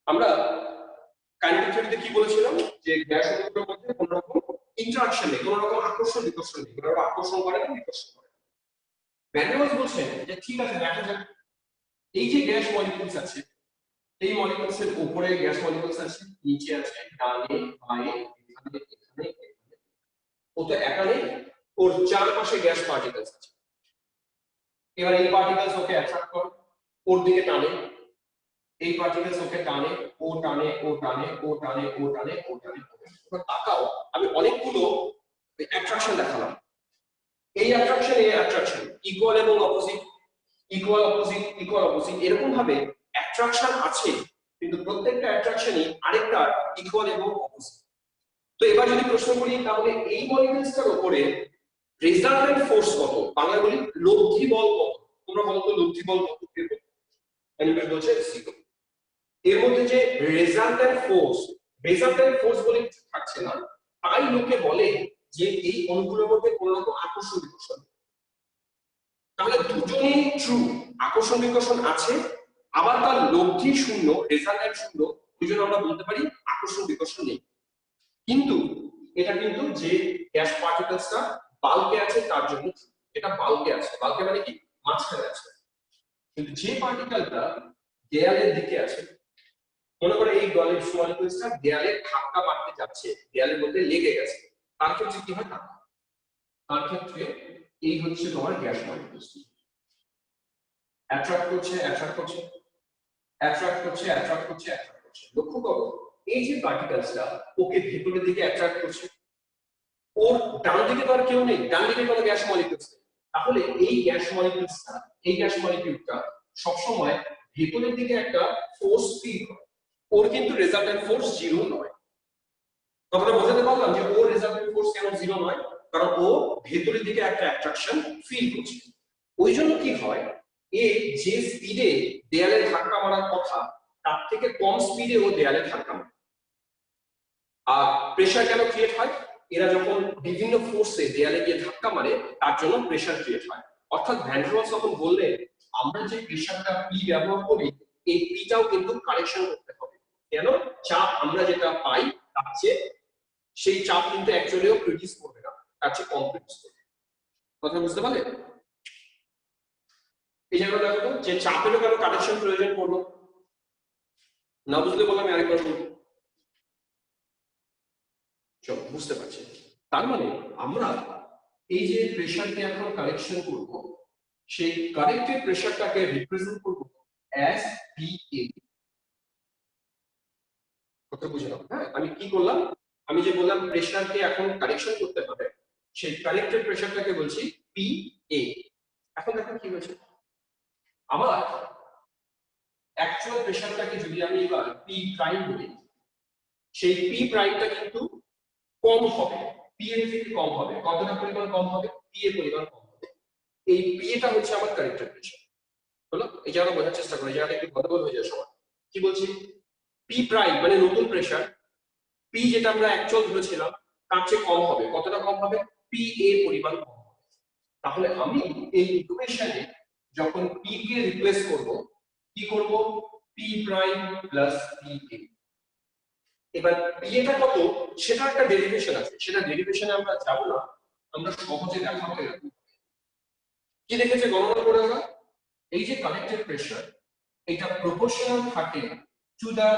আমরা কাইনেটিক থিওরিতে কি বলেছিলাম যে গ্যাস অণুগুলোর মধ্যে কোনো রকম ইন্টারঅ্যাকশন নেই, কোনো রকম আকর্ষণ বিকর্ষণ নেই, কোনো রকম আকর্ষণ করে না, বিকর্ষণ করে। ভ্যান বলছেন যে ঠিক আছে, দেখা যাক এই যে গ্যাস মলিকিউলস আছে, এই মলিকিউলস এর উপরে গ্যাস মলিকিউলস আছে, নিচে আছে, ডানে বাঁয়ে এখানে এখানে এখানে। ও তো একা নেই, ওর চারপাশে গ্যাস পার্টিকেলস আছে। এবার এই পার্টিকেলস ওকে অ্যাট্রাক্ট করে, ওর দিকে টানে, এই পার্টিকেলস ওকে টানে, ও টানে, ও টানে, ও টানে, ও টানে, ও টানে। এবার তাকাও, আমি অনেকগুলো অ্যাট্রাকশন দেখালাম। এই অ্যাট্রাকশন, এই অ্যাট্রাকশন ইকুয়াল এবং opposite, equal opposite, equal opposite, এরকম ভাবে অ্যাট্রাকশন আছে, কিন্তু প্রত্যেকটা অ্যাট্রাকশনই আরেকটার ইকুয়াল এবং অপোজিট। তো এবার যদি প্রশ্ন করি, তাহলে এই মলিকিউলসটার উপরে রেজাল্টেন্ট ফোর্স কত? বাংলা বলি লব্ধি বল কত? তোমরা বলো তো লব্ধি বল কত? এনিমেট বলছে সিগমা। এর মধ্যে যে রেজাল্টেন্ট ফোর্স বলে কিছু থাকছে না, তাই লোকে বলে যে এই অণুগুলোর মধ্যে কোনো রকম আকর্ষণ বিকর্ষণ নেই। তাহলে দুজনেই ট্রু, আকর্ষণ বিকর্ষণ আছে, আবার তার লব্ধি শূন্য, রেজাল্টেন্ট শূন্য, ওই জন্য আমরা বলতে পারি আকর্ষণ বিকর্ষণ নেই। কিন্তু এটা কিন্তু যে গ্যাস পার্টিকেলসটা বাল্কে আছে তার জন্য, এটা বাল্কে আছে, বাল্কে মানে কি মাঝখানে আছে। কিন্তু যে পার্টিকেলটা দেয়ালের দিকে আছে, মনে করে এই গ্যাস মলিকিউলসটা দেয়ালে ধাক্কা মারতে যাচ্ছে, দেয়ালের মধ্যে লেগে গেছে, তার ক্ষেত্রে কি হয়? তার ক্ষেত্রে এই হচ্ছে তোমার গ্যাস মলিকিউলস অ্যাট্রাক্ট করছে, অ্যাট্রাক্ট করছে, অ্যাট্রাক্ট করছে, অ্যাট্রাক্ট করছে, অ্যাট্রাক্ট করছে। লক্ষ্য করো এই যে পার্টিকেলসটা ওকে ভেতরের দিকে অ্যাট্রাক্ট করছে, ওর ডান দিকে তো আর কেউ নেই, ডান দিকে কোনো গ্যাস মলিকিউলস নেই। তাহলে এই গ্যাস মলিকিউলসটা, এই গ্যাস মলিকিউলটা সবসময় ভেতরের দিকে একটা ফোর্স ফিল করে। ওর কিন্তু রেজাল্টেন্ট ফোর্স জিরো নয়। কথাটা বোঝাতে পারলাম যে ওর রেজাল্টেন্ট ফোর্স কেন জিরো নয়? কারণ ও ভেতরের দিকে একটা অ্যাট্রাকশন ফিল করছে। ওই জন্য কি হয়, এ যে স্পিডে দেয়ালে ধাক্কা মারার কথা তার থেকে কম স্পিডে ও দেয়ালে ধাক্কা মারে। আর প্রেসার কেন ক্রিয়েট হয়? এরা যখন বিভিন্ন ফোর্সে দেয়ালে গিয়ে ধাক্কা মারে তার জন্য প্রেসার ক্রিয়েট হয়। অর্থাৎ ভ্যান ডার ওয়ালস যখন বললেন আমরা যে প্রেসারটা পি ব্যবহার করি, এই পিটাও কিন্তু কারেকশন করতে হবে। কেন? চাপ আমরা যেটা পাই তার চেয়ে সেই চাপ কিন্তু অ্যাকচুয়ালিও প্রডিউস করবে না, তার চেয়ে কম প্রডিউস করবে। কথা বুঝতে পারলে? এই জায়গাটা দেখো তো, যে চাপেরও কেন কারেকশন প্রয়োজন পড়লো? না বুঝলে বললাম আরেকবার বলবো, চল বুঝতে পারছি। তার মানে আমরা এই যে প্রেসারকে এখন কারেকশন করব, সেই কারেক্টেড প্রেসারটাকে রিপ্রেজেন্ট করব অ্যাজ পিএ। কথা বুঝে নাও। হ্যাঁ, আমি কি করলাম, আমি যে বললাম প্রেসারকে এখন কারেকশন করতে হবে, সেই কারেক্টেড প্রেসারটাকে বলছি পিএ। এখন দেখো কি হয়েছে, আমার অ্যাকচুয়াল প্রেসারটাকে যদি আমি এবার পি প্রাইম বলি, সেই পি প্রাইমটা কিন্তু কম হবে, পি এর থেকে কম হবে। কতটা পরিমাণ কম হবে? পি এর পরিমাণ কম হবে। এই পি এটা হচ্ছে আমার কারেক্টেড প্রেসার। হলো? এই জায়গাটা বোঝার চেষ্টা করো, এই জায়গাটা একটু গন্ডগোল হয়ে যায় সবার। কি বলছি? পি প্রাইম মানে নতুন প্রেসার, পি যেটা আমরা অ্যাকচুয়াল ধরেছিলাম তার চেয়ে কম হবে। কতটা কম হবে? পি এর পরিমাণ কম হবে। তাহলে আমি এই ইকুয়েশনে যখন পি কে রিপ্লেস করব, কি করব? P prime plus P A. এবার পি এটা কত সেটা একটা ডেরিভেশন আছে, সেটা ডেরিভেশনে আমরা যাব না, আমরা সহজে দেখাবো এরকম। কি দেখেছে গণনা করে ওরা? এই যে কালেক্টেড প্রেসার, এটা প্রপোর্শনাল থাকে to the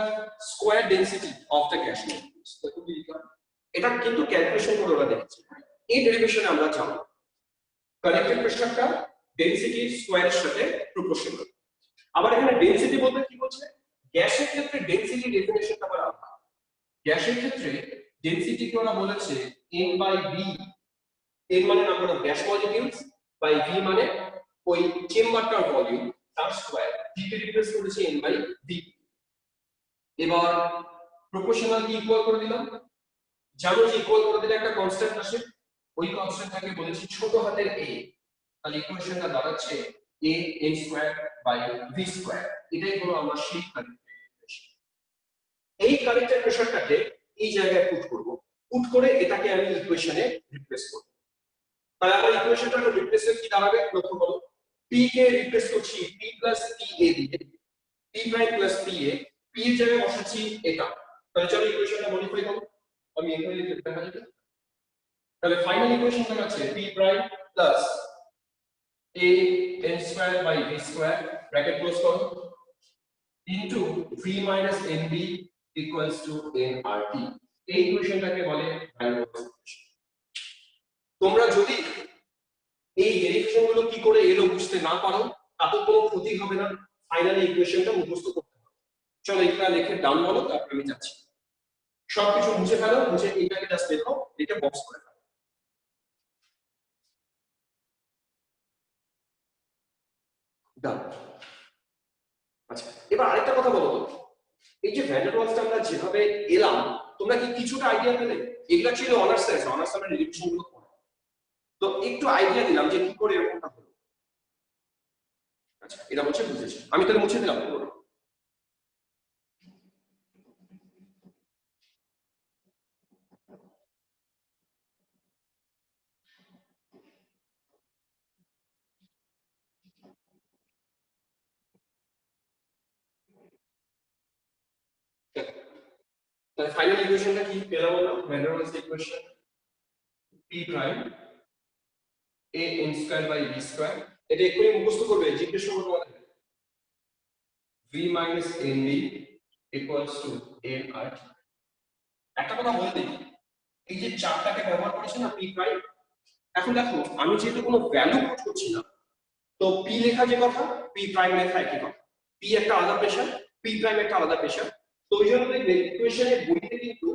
square density of the gas molecules. এটা কিন্তু ক্যালকুলেশন করে ওরা দেখেছে। এই ডেরিভেশনে আমরা যাব, কালেক্টেড প্রেসারটা ডেনসিটি স্কয়ারের সাথে প্রপোর্শনাল। আবার এখানে ডেনসিটি বলতে কি বলছে? গ্যাসের ক্ষেত্রে ডেনসিটি ডেফিনিশনটা আবার আলাদা। গ্যাসের ক্ষেত্রে ডেনসিটি কে ওরা বলেছে n বাই v। n মানে number of gas molecules, by v মানে ওই চেম্বারটার ভলিউম তার স্কয়ার। v কে রিপ্লেস করেছে n বাই v। এবার প্রপোর্শনাল কি ইকুয়াল করে দিলাম, জানো যে ইকুয়াল করে দিলে একটা কনস্ট্যান্ট আসে, ওই কনস্ট্যান্টটাকে বলেছি ছোট হাতের a। তাহলে ইকুয়েশনটা দাঁড়াচ্ছে a n square by v square. এটাই হলো আমার সেই কারেক্টেড। এই কারেক্টেড প্রেসারটাকে এই জায়গায় পুট করব, পুট করে এটাকে আমি ইকুয়েশনে রিপ্লেস করব। তাহলে আমার ইকুয়েশনটাকে রিপ্লেসের কি দাঁড়াবে? লক্ষ্য করো, p কে রিপ্লেস করছি p প্লাস pa দিয়ে, p prime plus pa, p এর জায়গায় বসাচ্ছি এটা। তাহলে চলো ইকুয়েশনটা মডিফাই করব, আমি এখানে লিখে দেখা যাবে। তাহলে ফাইনাল ইকুয়েশনটা আছে p prime plus a n square by v square bracket close করো into v minus nb equals to nRT। এই ইকুয়েশনটাকে বলে ভ্যান ডার ওয়ালস ইকুয়েশন। তোমরা যদি এই ডেরিভেশন গুলো কি করে এলো বুঝতে না পারো, তাতে কোনো ক্ষতি হবে না, ফাইনালি ইকুয়েশনটা মুখস্থ করতে হবে। চলো এটা লিখে ডাউন বলো, তারপর আমি যাচ্ছি। সবকিছু মুছে ফেলো, মুছে এইটাকে জাস্ট লেখো, এটা বক্স করে ফেলো। ডান। আচ্ছা, এবার আরেকটা কথা বলো তো, এই যে ভ্যান ডার ওয়ালসটা আমরা যেভাবে এলাম, তোমরা কি কিছুটা আইডিয়া পেলে? এগুলা ছিল অনার্স সায়েন্স, অনার্স আমরা ডেরিভেশন গুলো পড়া, তো একটু আইডিয়া দিলাম যে কি করে এরকমটা হলো। আচ্ছা, এটা বলছে বুঝেছি, আমি তাহলে মুছে দিলাম পুরো। তাহলে ফাইনাল ইকুয়েশনটা কি পেলাম আমরা? Van der Waals equation p prime a n square by b square. এটা এক্ষুনি মুখস্থ করবে, জিজ্ঞেস করবো তোমাদের। v minus nb equals to nr। একটা কথা বলে দিই, এই যে চারটাকে ব্যবহার করেছে না p প্রাইম, এখন দেখো আমি যেহেতু কোনো ভ্যালু পুট করছি না, তো p লেখা যে কথা p প্রাইম লেখা একই কথা। p একটা আলাদা প্রেসার, p প্রাইম একটা আলাদা প্রেসার। তো ওই জন্য দেখবে ইকুয়েশনের বইতে কিন্তু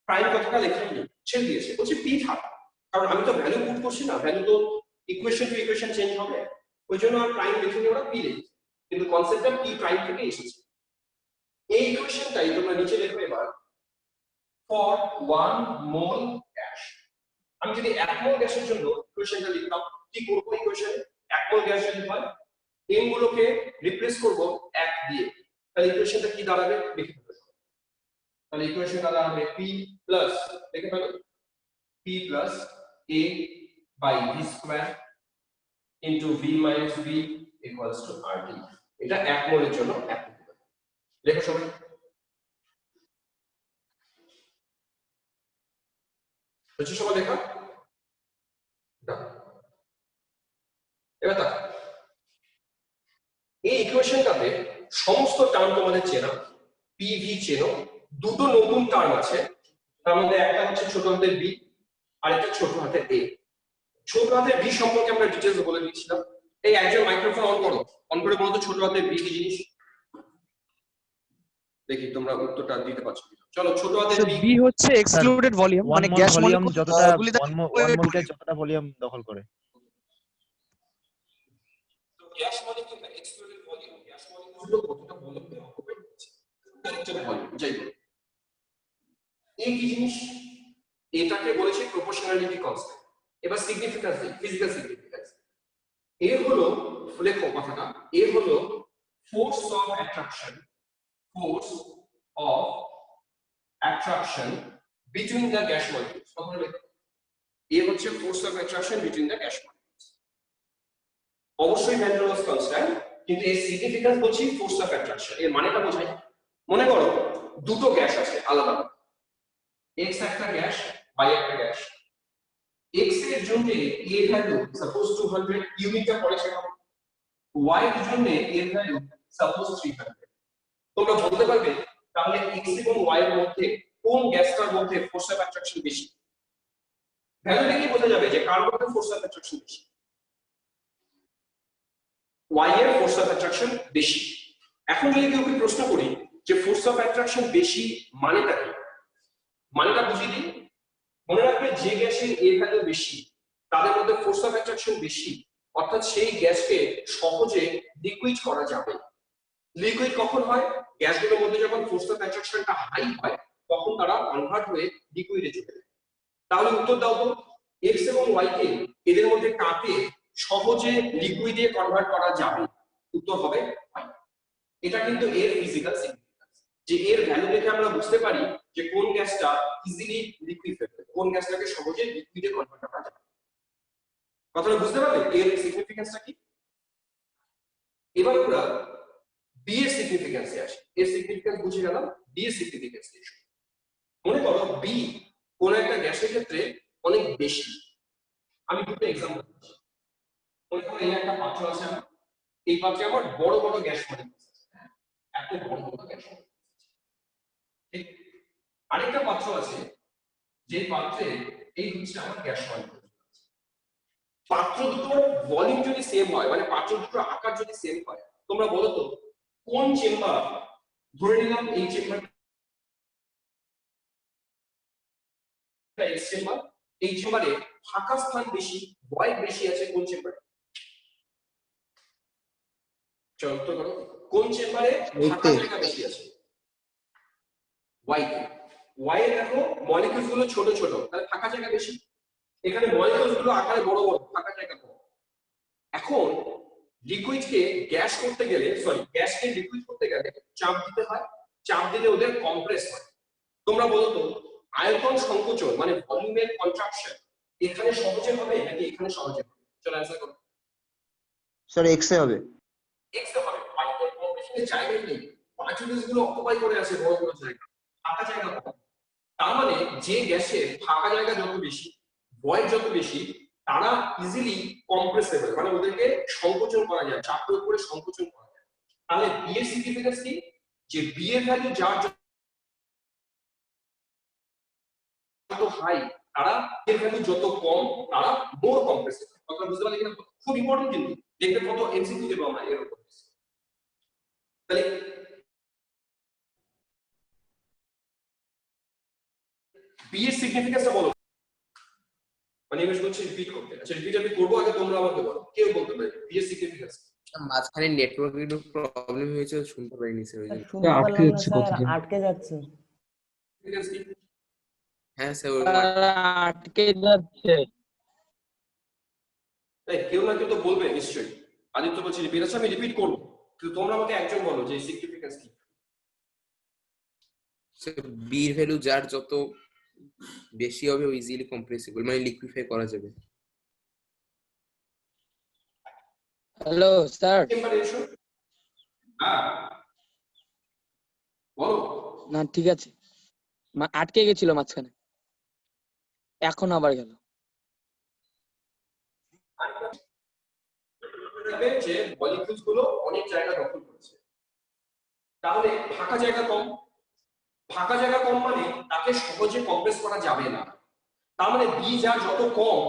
প্রাইম কথাটা লেখাই নেই, ছেড়ে দিয়েছে, বলছে p থাক। কারণ আমি তো ভ্যালু পুট করছি না, ভ্যালু তো ইকুয়েশন টু ইকুয়েশন চেঞ্জ হবে, ওই জন্য আর প্রাইম লিখে নিয়ে ওরা p লিখেছে, কিন্তু কনসেপ্টটা p প্রাইম থেকে এসেছে। এই ইকুয়েশনটাই তোমরা নিচে লিখবে এবার, ফর 1 মোল গ্যাস। আমি যদি 1 মোল গ্যাসের জন্য ইকুয়েশনটা লিখতাম, কি করব ইকুয়েশনে? 1 মোল গ্যাস যদি হয়, m গুলোকে রিপ্লেস করব 1 দিয়ে, তাহলে ইকুয়েশনটা কি দাঁড়াবে লিখে ফেলো। তাহলে ইকুয়েশনটা দাঁড়াবে p প্লাস, লিখে ফেলো, p plus a by v square into v minus v equals to RT। এটা 1 মোলের জন্য অ্যাপ্লিকেবল। লেখো সবাই। হচ্ছে সবাই লেখা? এবার দেখো, এই ইকুয়েশনটাতে সমস্ত টার্ম তোমাদের চেনা, PV চেনো, দুটো নতুন টার্ম আছে, তার মধ্যে একটা হচ্ছে ছোট হাতের b আর একটা ছোট হাতের a। ছোট হাতের b সম্পর্কে আমরা ডিটেইলস বলে দিয়েছিলাম। এই একজন মাইক্রোফোন অন করো, অন করে বলো তো ছোট হাতের b কি জিনিস? দেখি তোমরা উত্তরটা দিতে পারছো কিনা। চলো, ছোট হাতের স্যার b বি হচ্ছে এক্সক্লুডেড ভলিউম, মানে গ্যাস ভলিউম মলিকুল যতটা গুলি দ্বারা 1 মোলকে যতটা ভলিউম দখল করে। তো গ্যাস মলিকিউল বা এক্সক্লুডেড ভলিউম, গ্যাস মলিকিউলগুলো কতটা ভলিউমকে অকুপাই করছে, হচ্ছে ভলিউম। যাই বলো, এই কি জিনিস? এটাকে বলেছে প্রপোর্শনালিটি কনস্ট্যান্ট। এবার সিগনিফিক্যান্স দিই, ফিজিক্যাল সিগনিফিক্যান্স। এ হলো, লেখো কথাটা, এ হলো force of attraction, force of attraction between the gas molecules. কথা লেখো, এ হচ্ছে force of attraction between the gas molecules. অবশ্যই ভ্যান ডার ওয়ালস কনস্ট্যান্ট, কিন্তু এর সিগনিফিক্যান্স বলছি ফোর্স অফ অ্যাট্রাকশন। এর মানেটা বোঝাই। মনে করো দুটো গ্যাস আছে আলাদা, x একটা গ্যাস, y একটা গ্যাস। x এর জন্য a ভ্যালু সাপোজ 200, ইউনিটটা পরে শেখাবো। y এর জন্য a ভ্যালু সাপোজ 300। তোমরা বলতে পারবে তাহলে x এবং y এর মধ্যে কোন গ্যাসটার মধ্যে ফোর্স অফ অ্যাট্রাকশন বেশি? ভ্যালু দেখে বোঝা যাবে যে কার মধ্যে ফোর্স অফ অ্যাট্রাকশন বেশি। y এর ফোর্স অফ অ্যাট্রাকশন বেশি। এখন যদি কেউ প্রশ্ন করি যে ফোর্স অফ অ্যাট্রাকশন বেশি মানেটা কি, মানেটা বুঝিয়ে দিই। মনে রাখবে যে গ্যাসের এ ভ্যালু বেশি তাদের মধ্যে ফোর্স অফ অ্যাট্রাকশন বেশি, অর্থাৎ সেই গ্যাসকে সহজে লিকুইড করা যাবে। লিকুইড কখন হয়? গ্যাসগুলোর মধ্যে যখন ফোর্স অফ অ্যাট্রাকশনটা হাই হয় তখন তারা কনভার্ট হয়ে লিকুইডে চলে যায়। তাহলে উত্তর দাও তো, এক্স এবং ওয়াই কে এদের মধ্যে কাকে সহজে লিকুইডে কনভার্ট করা যাবে? উত্তর হবে ওয়াই। এটা কিন্তু এর ফিজিক্যাল সিগনিফিকেন্স, যে এর ভ্যালু দেখে আমরা বুঝতে পারি যে কোন গ্যাসটা ইজিলি লিকুইফাইড, কোন গ্যাসটাকে সহজে লিকুইডে কনভার্ট করা যাবে। কথাটা বুঝতে পারলে এর সিগনিফিকেন্সটা কি? এবার আমরা বি এর সিগনিফিকেন্সে আসি। এর সিগনিফিকেন্স বুঝে গেলাম, বি এর সিগনিফিকেন্স এসো। মনে করো বি কোন একটা গ্যাসের ক্ষেত্রে অনেক বেশি। আমি দুটো एग्जांपल দিচ্ছি। মনে করো এই একটা পাত্র আছে আমার, এই পাত্রে আমার বড় বড় গ্যাস মলিকিউল আছে, এত বড় বড় গ্যাস মলিকিউল আছে। ঠিক আরেকটা পাত্র আছে যে পাত্রে এই হচ্ছে আমার গ্যাস মলিকিউল আছে। পাত্র দুটোর ভলিউম যদি সেম হয়, মানে পাত্র দুটোর আকার যদি সেম হয়, তোমরা বলো তো কোন চেম্বার, ধরে নিলাম এই চেম্বার এক্স চেম্বার, এই চেম্বারে ফাঁকা স্থান বেশি, ভয়েড বেশি আছে কোন চেম্বারে? চলো উত্তর করো, কোন চেম্বারে ফাঁকা জায়গা বেশি আছে? ওয়াই তে। ওয়াই এ দেখো মলিকিউলস গুলো ছোট ছোট, তাহলে ফাঁকা জায়গা বেশি। এখানে মলিকিউলস গুলো আকারে বড় বড়, ফাঁকা জায়গা কম। এখন লিকুইডকে গ্যাস করতে গেলে, গ্যাসকে লিকুইড করতে গেলে চাপ দিতে হয়, চাপ দিলে ওদের কম্প্রেস হয়। তোমরা বলো তো আয়তন সংকোচন মানে ভলিউমের কন্ট্রাকশন এখানে সহজে হবে নাকি এখানে সহজে হবে? চলো অ্যানসার করো। স্যার এক্স এ হবে। এক্স এ হবে। পাইপের কম্প্রেশনের জায়গা নেই, পার্টিকেলস গুলো অকুপাই করে আছে বড় বড় জায়গা, ফাঁকা জায়গা কম। তার মানে যে গ্যাসের ফাঁকা জায়গা যত বেশি, ভয়েড যত বেশি, তারা ইজিলি কম্প্রেসেবল, মানে ওদেরকে সংকোচন করা যায়, চাপ প্রয়োগ করে সংকোচন করা যায়। তাহলে বি এর সিগনিফিকেন্স কি, যে বি এর ভ্যালু যার যত হাই, তারা এর ভ্যালু যত কম, তারা মোর কম্প্রেসেবল। কথা বুঝতে পারলে কিনা? খুব ইম্পর্টেন্ট, কিন্তু দেখবে কত এমসিকিউ দেবো আমরা এর উপর। তাহলে বি এর সিগনিফিকেন্সটা বলো, মানে আমি বলছি রিপিট করতে। আচ্ছা রিপিট আমি করবো, আগে তোমরা আমাকে বলো কেউ বলতে পারে বি এর সিগনিফিকেন্স। মাঝখানে নেটওয়ার্কের একটু প্রবলেম হয়েছে, শুনতে পারিনি স্যার, ওই জন্য। শুনতে পারলাম না স্যার, আটকে যাচ্ছে। হ্যাঁ স্যার, আটকে যাচ্ছে। কেউ না কেউ তো বলবে নিশ্চয়ই। আদিত্য বলছি রিপিট। আচ্ছা আমি রিপিট করবো, কিন্তু তোমরা আমাকে একজন বলো যে সিগনিফিকেন্স কি। বি এর ভ্যালু যার যত বেশি হবে ও ইজিলি কম্প্রেসিবল, মানে লিকুইফাই করা যাবে। Hello sir. হ্যাঁ বলো। না ঠিক আছে, আটকে গেছিল মাঝখানে, এখন আবার গেল। যে মলিকিউলস গুলো অনেক জায়গা দখল করেছে, তাহলে ফাঁকা জায়গা কম। ফাঁকা জায়গা কম মানে তাকে সহজে কম্প্রেস করা যাবে না। তার মানে বি যার যত কম,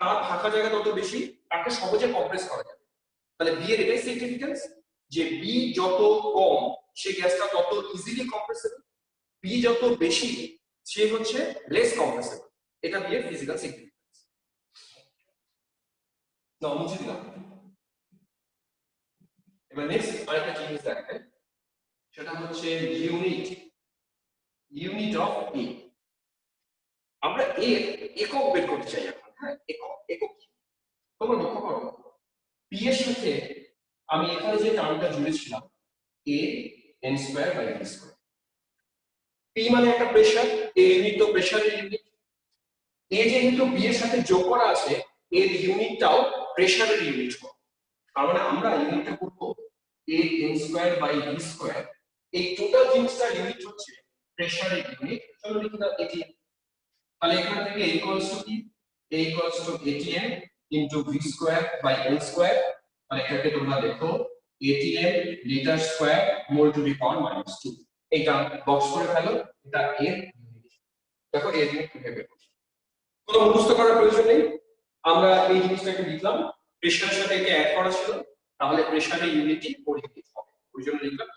তার ফাঁকা জায়গা তত বেশি, তাকে সহজে কম্প্রেস করা যাবে। তাহলে বি এর এটাই সিগনিফিকেন্স, যে বি যত কম সে গ্যাসটা তত ইজিলি কম্প্রেসেবল, বি যত বেশি সে হচ্ছে লেস কম্প্রেসেবল। এটা বি এর ফিজিক্যাল সিগনিফিকেন্স। না মুছে দিলাম। এবার নেক্সট আরেকটা জিনিস দেখেন, সেটা হচ্ছে ইউনিট অফ এ। আমরা এর একক বের করতে চাই এখন। হ্যাঁ, একক একক কি? তোমরা লক্ষ্য করো, পি এর সাথে আমি এখানে যে টার্মটা জুড়েছিলাম a n square by v square. P মানে একটা প্রেসার, এ ইউনিট তো প্রেসারের ইউনিট। এ যেহেতু বি এর সাথে যোগ করা আছে, এর ইউনিটটাও প্রেসারের ইউনিট হবে। তার মানে আমরা ইউনিটটা করব a n square by v square. এই টোটাল জিনিসটার ইউনিট হচ্ছে প্রেসারের ইউনিট। চলো লিখি দাও এটিএম। তাহলে এখান থেকে ইকুয়ালস টু কি, a equals to atm into v square by n square. মানে এটাকে তোমরা দেখো atm litre square mole to the power -2। এটা বক্স করে ফেলো, এটা এর ইউনিট। দেখো এর ইউনিট কিভাবে কোনো মুখস্থ করার প্রয়োজন নেই, আমরা এই জিনিসটাকে লিখলাম। প্রেসারের সাথে এটা অ্যাড করা ছিল, তাহলে প্রেসারের ইউনিটই পরিহিত হবে, ওই জন্য লিখলাম।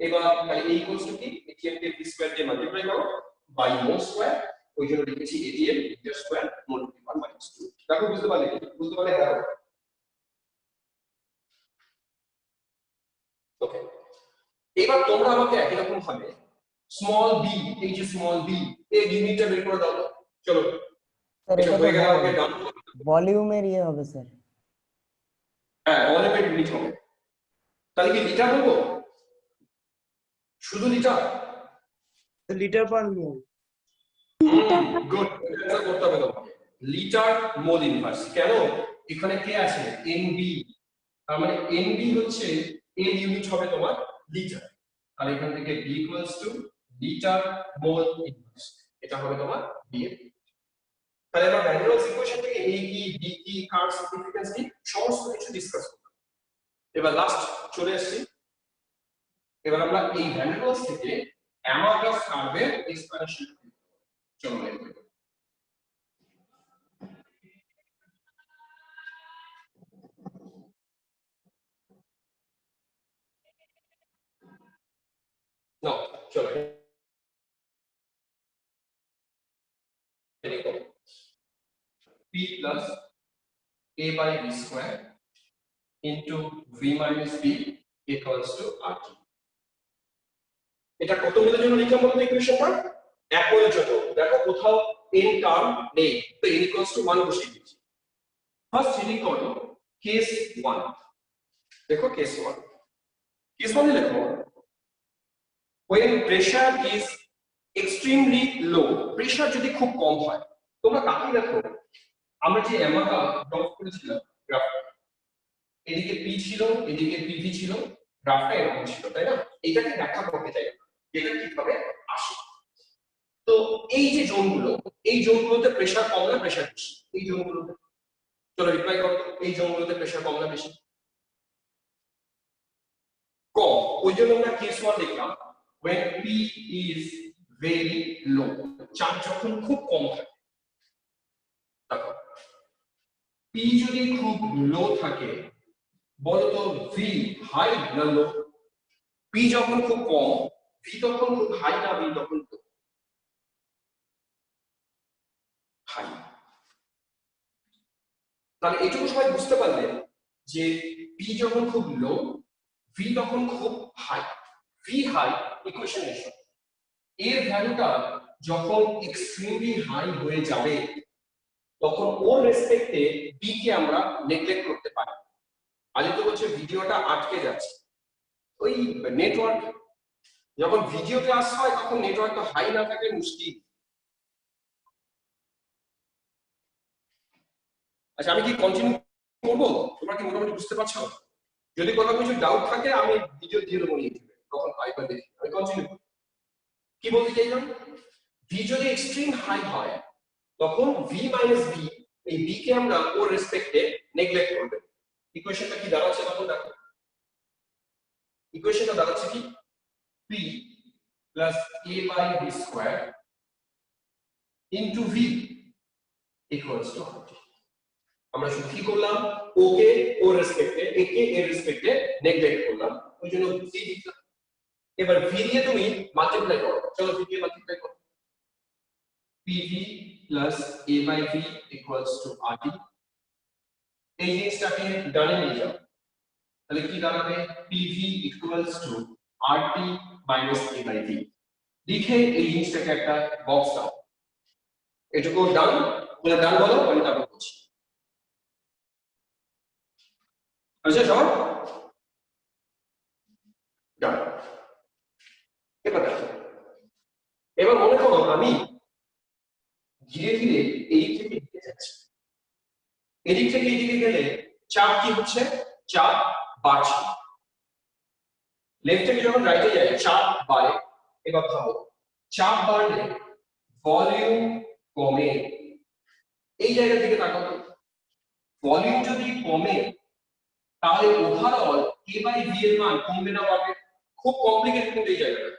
এবার তাহলে a ইকুয়ালস টু কি, atm কে v স্কয়ার দিয়ে মাল্টিপ্লাই করো বাই মোল স্কয়ার, ওই জন্য লিখেছি atm litre square mole to the power -2। দেখো বুঝতে পারলে? বুঝতে পারলে দেখো। ওকে, এবার তোমরা আমাকে একই রকম ভাবে স্মল বি, এই যে স্মল বি এর ইউনিটটা বের করে দাও। চলো স্যার এটা হয়ে গেল, আমাকে ডান। ভলিউমের ইয়ে হবে স্যার। হ্যাঁ, ভলিউমের ইউনিট হবে। তাহলে কি লিটার বলবো? শুধু লিটার? লিটার পার মোল। গুড, এটা করতে হবে তোমাকে। Litre mole inverse. কেন? এখানে কে আছে? এনবি। তার মানে এনবি হচ্ছে এর ইউনিট হবে তোমার লিটার। তাহলে এখান থেকে b equals to litre mole inverse, এটা হবে তোমার বি এর। তাহলে আমরা ভ্যান ডের ওয়ালস ইকুয়েশন থেকে এ কি, বি কি, কার সিগনিফিকেন্স কি, সমস্ত কিছু ডিসকাস করব। এবার লাস্ট চলে আসছি। এবার আমরা এই ভ্যান ডের ওয়ালস থেকে অ্যামাগাস কার্ভের এক্সপ্যানশন চলো দেখব। No, চলো p plus a by b square into v minus b equals to rt। এটা কত মিলের জন্য লিখলাম বলতে ইকুয়েশনটা? একমের জন্য। দেখো কোথাও n টার্ম নেই, তো n equals to 1 বসিয়ে দিচ্ছি। ফার্স্ট হিডিং করো কেস 1। দেখো কেস 1, কেস 1 এ লেখো when pressure is extremely low, pressure যদি খুব কম হয়। তোমরা তাকিয়ে দেখো, আমরা যে অ্যামাগা ড্রপ করেছিলাম গ্রাফটা, এদিকে পি ছিল, এদিকে পিভি ছিল, গ্রাফটা এরকম ছিল, তাই না? এটাকে ব্যাখ্যা করতে চাই এটা কিভাবে আসে। তো এই যে জোনগুলো, এই জোনগুলোতে প্রেসার কম না প্রেসার বেশি? এই জোনগুলোতে, চলো রিপ্লাই করো, এই জোনগুলোতে প্রেসার কম না বেশি? কম। ওই জন্য আমরা কেস 1 দেখলাম, when P is very low, চাপ যখন খুব কম থাকে। দেখো P যদি খুব লো থাকে, বলতো V হাই না লো? P যখন খুব কম, V তখন খুব হাই না V তখন লো? হাই। তাহলে এটুকু সবাই বুঝতে পারলে যে P যখন খুব লো, V তখন খুব হাই। V হাই ইকুয়েশন এসো, এর ভ্যালুটা যখন এক্সট্রিমলি হাই হয়ে যাবে তখন ওর রেসপেক্টে B কে আমরা নেগলেক্ট করতে পারি। আজ তো বলছে ভিডিওটা আটকে যাচ্ছে, ওই নেটওয়ার্ক, যখন ভিডিও ক্লাস হয় তখন নেটওয়ার্ক তো হাই না থাকলে মুশকিল। আচ্ছা আমি কি কন্টিনিউ করবো? তোমরা কি মোটামুটি বুঝতে পারছো? যদি কোনো কিছু ডাউট থাকে আমি ভিডিও দিয়ে দেবো ইউটিউবে, তখন আইবার দেখি। আমি কন্টিনিউ কি বলতে চাইলাম, V যদি এক্সট্রিম হাই হয় তখন V মাইনাস B, এই B কে আমরা ওর রেসপেক্টে নেগলেক্ট করব। ইকুয়েশনটা কি দাঁড়াচ্ছে তখন দেখো, ইকুয়েশনটা দাঁড়াচ্ছে কি P plus A by B square into V equals to RT। আমরা শুধু কি করলাম, ও কে ওর রেসপেক্টে, এ কে এর রেসপেক্টে নেগলেক্ট করলাম, ওই জন্য V লিখলাম। এবার V দিয়ে তুমি মাল্টিপ্লাই করো, চলো V দিয়ে মাল্টিপ্লাই করো, PV plus A by V equals to RT। এই জিনিসটাকে ডানে নিয়ে যাও, তাহলে কি দাঁড়াবে, PV equals to RT minus A by V। লিখে এই জিনিসটাকে একটা বক্স দাও, এটুকু ডান, বলে ডান বলো, আমি তারপর বলছি। আচ্ছা সব ডান। এবার দেখো, এবার মনে করো আমি ধীরে ধীরে এদিক থেকে এদিকে যাচ্ছি, এদিক থেকে এদিকে গেলে চাপ কি হচ্ছে, চাপ বাড়ছে। লেফট থেকে যখন রাইটে যায় চাপ বাড়ে। এবার ভাবো চাপ বাড়লে ভলিউম কমে, এই জায়গা থেকে তাকাও, ভলিউম যদি কমে তাহলে ওভারঅল A বাই V এর মান কমবে না বাড়বে? খুব কমপ্লিকেটেড কিন্তু এই জায়গাটা।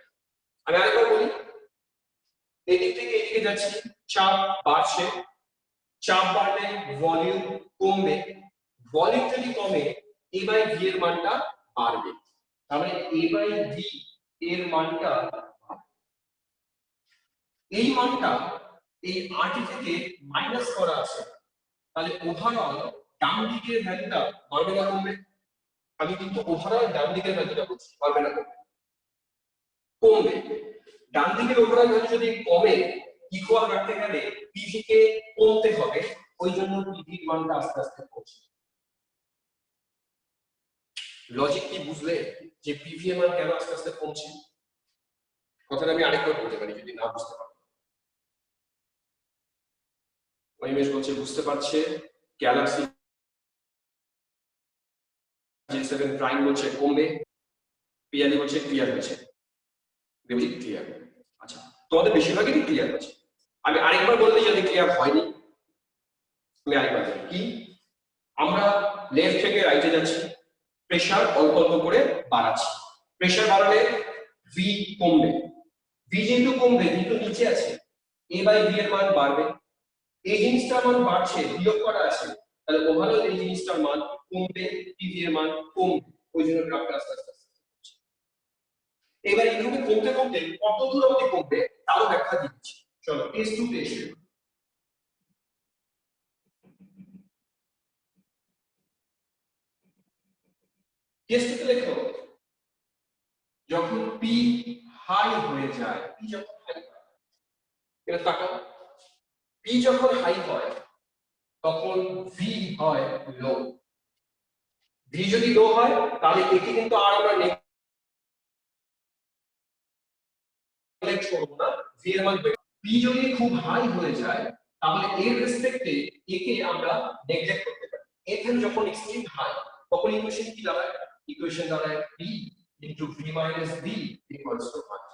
আমি আরেকবার বলি, এদিক থেকে এদিকে যাচ্ছি, চাপ বাড়ছে, চাপ বাড়লে ভলিউম কমবে, ভলিউম যদি কমে A বাই V এর মানটা বাড়বে, তাহলে A বাই V এর মানটা, এই মানটা এই RT থেকে মাইনাস করা আছে, তাহলে ওভারঅল ডান দিকের ভ্যালুটা বাড়বে না কমবে? আমি কিন্তু ওভারঅল ডান দিকের ভ্যালুটা বলছি, বাড়বে না কমবে? কমবে। ডান দিকের ওভারঅল ভ্যালু যদি কমে, ইকুয়াল রাখতে গেলে PV কে কমতে হবে, ওই জন্য PV এর মানটা আস্তে আস্তে কমছে। লজিক কি বুঝলে যে PV এর মান কেন আস্তে আস্তে কমছে? কথাটা আমি আরেকবার বলতে পারি যদি না বুঝতে পারো। অনিমেষ বলছে বুঝতে পারছে, গ্যালাক্সি J7 প্রাইম বলছে কমবে, পিয়ালি বলছে ক্লিয়ার হয়েছে। দেবজিৎ ক্লিয়ার। আচ্ছা তোমাদের বেশিরভাগই ক্লিয়ার হয়েছে, আমি আরেকবার বলতে যদি ক্লিয়ার হয়নি, আমি আরেকবার বলি কি, আমরা লেফট থেকে রাইটে যাচ্ছি, প্রেসার অল্প অল্প করে বাড়াচ্ছি, প্রেসার বাড়ালে V কমবে, V যেহেতু কমবে, V তো নিচে আছে, A বাই V এর মান বাড়বে, এই জিনিসটার মান বাড়ছে, বিয়োগ করা আছে, তাহলে ওভারঅল এই জিনিসটার মান কমবে, PV এর মান কমবে, ওই জন্য গ্রাফটা আস্তে আস্তে কমছে। এবার এইভাবে কমতে কমতে কত দূর অবধি কমবে তারও ব্যাখ্যা দিচ্ছি, চলো কেস 2 তে এসে কেস 2 তে দেখো, যখন P হাই হয়ে যায়, P যখন হাই হয়, এটা তাকাও, P যখন হাই হয় তখন V হয় লো। V যদি লো হয় তাহলে একে কিন্তু আর আমরা নেগলেক্ট করব না, V এর মান বেড়ে। P যদি খুব হাই হয়ে যায় তাহলে এর রেসপেক্টে একে আমরা নেগলেক্ট করতে পারি। এখানে যখন এক্সট্রিম হাই তখন ইকুয়েশন কি দাঁড়ায়, ইকুয়েশন দাঁড়ায় P into V minus V equals two 1।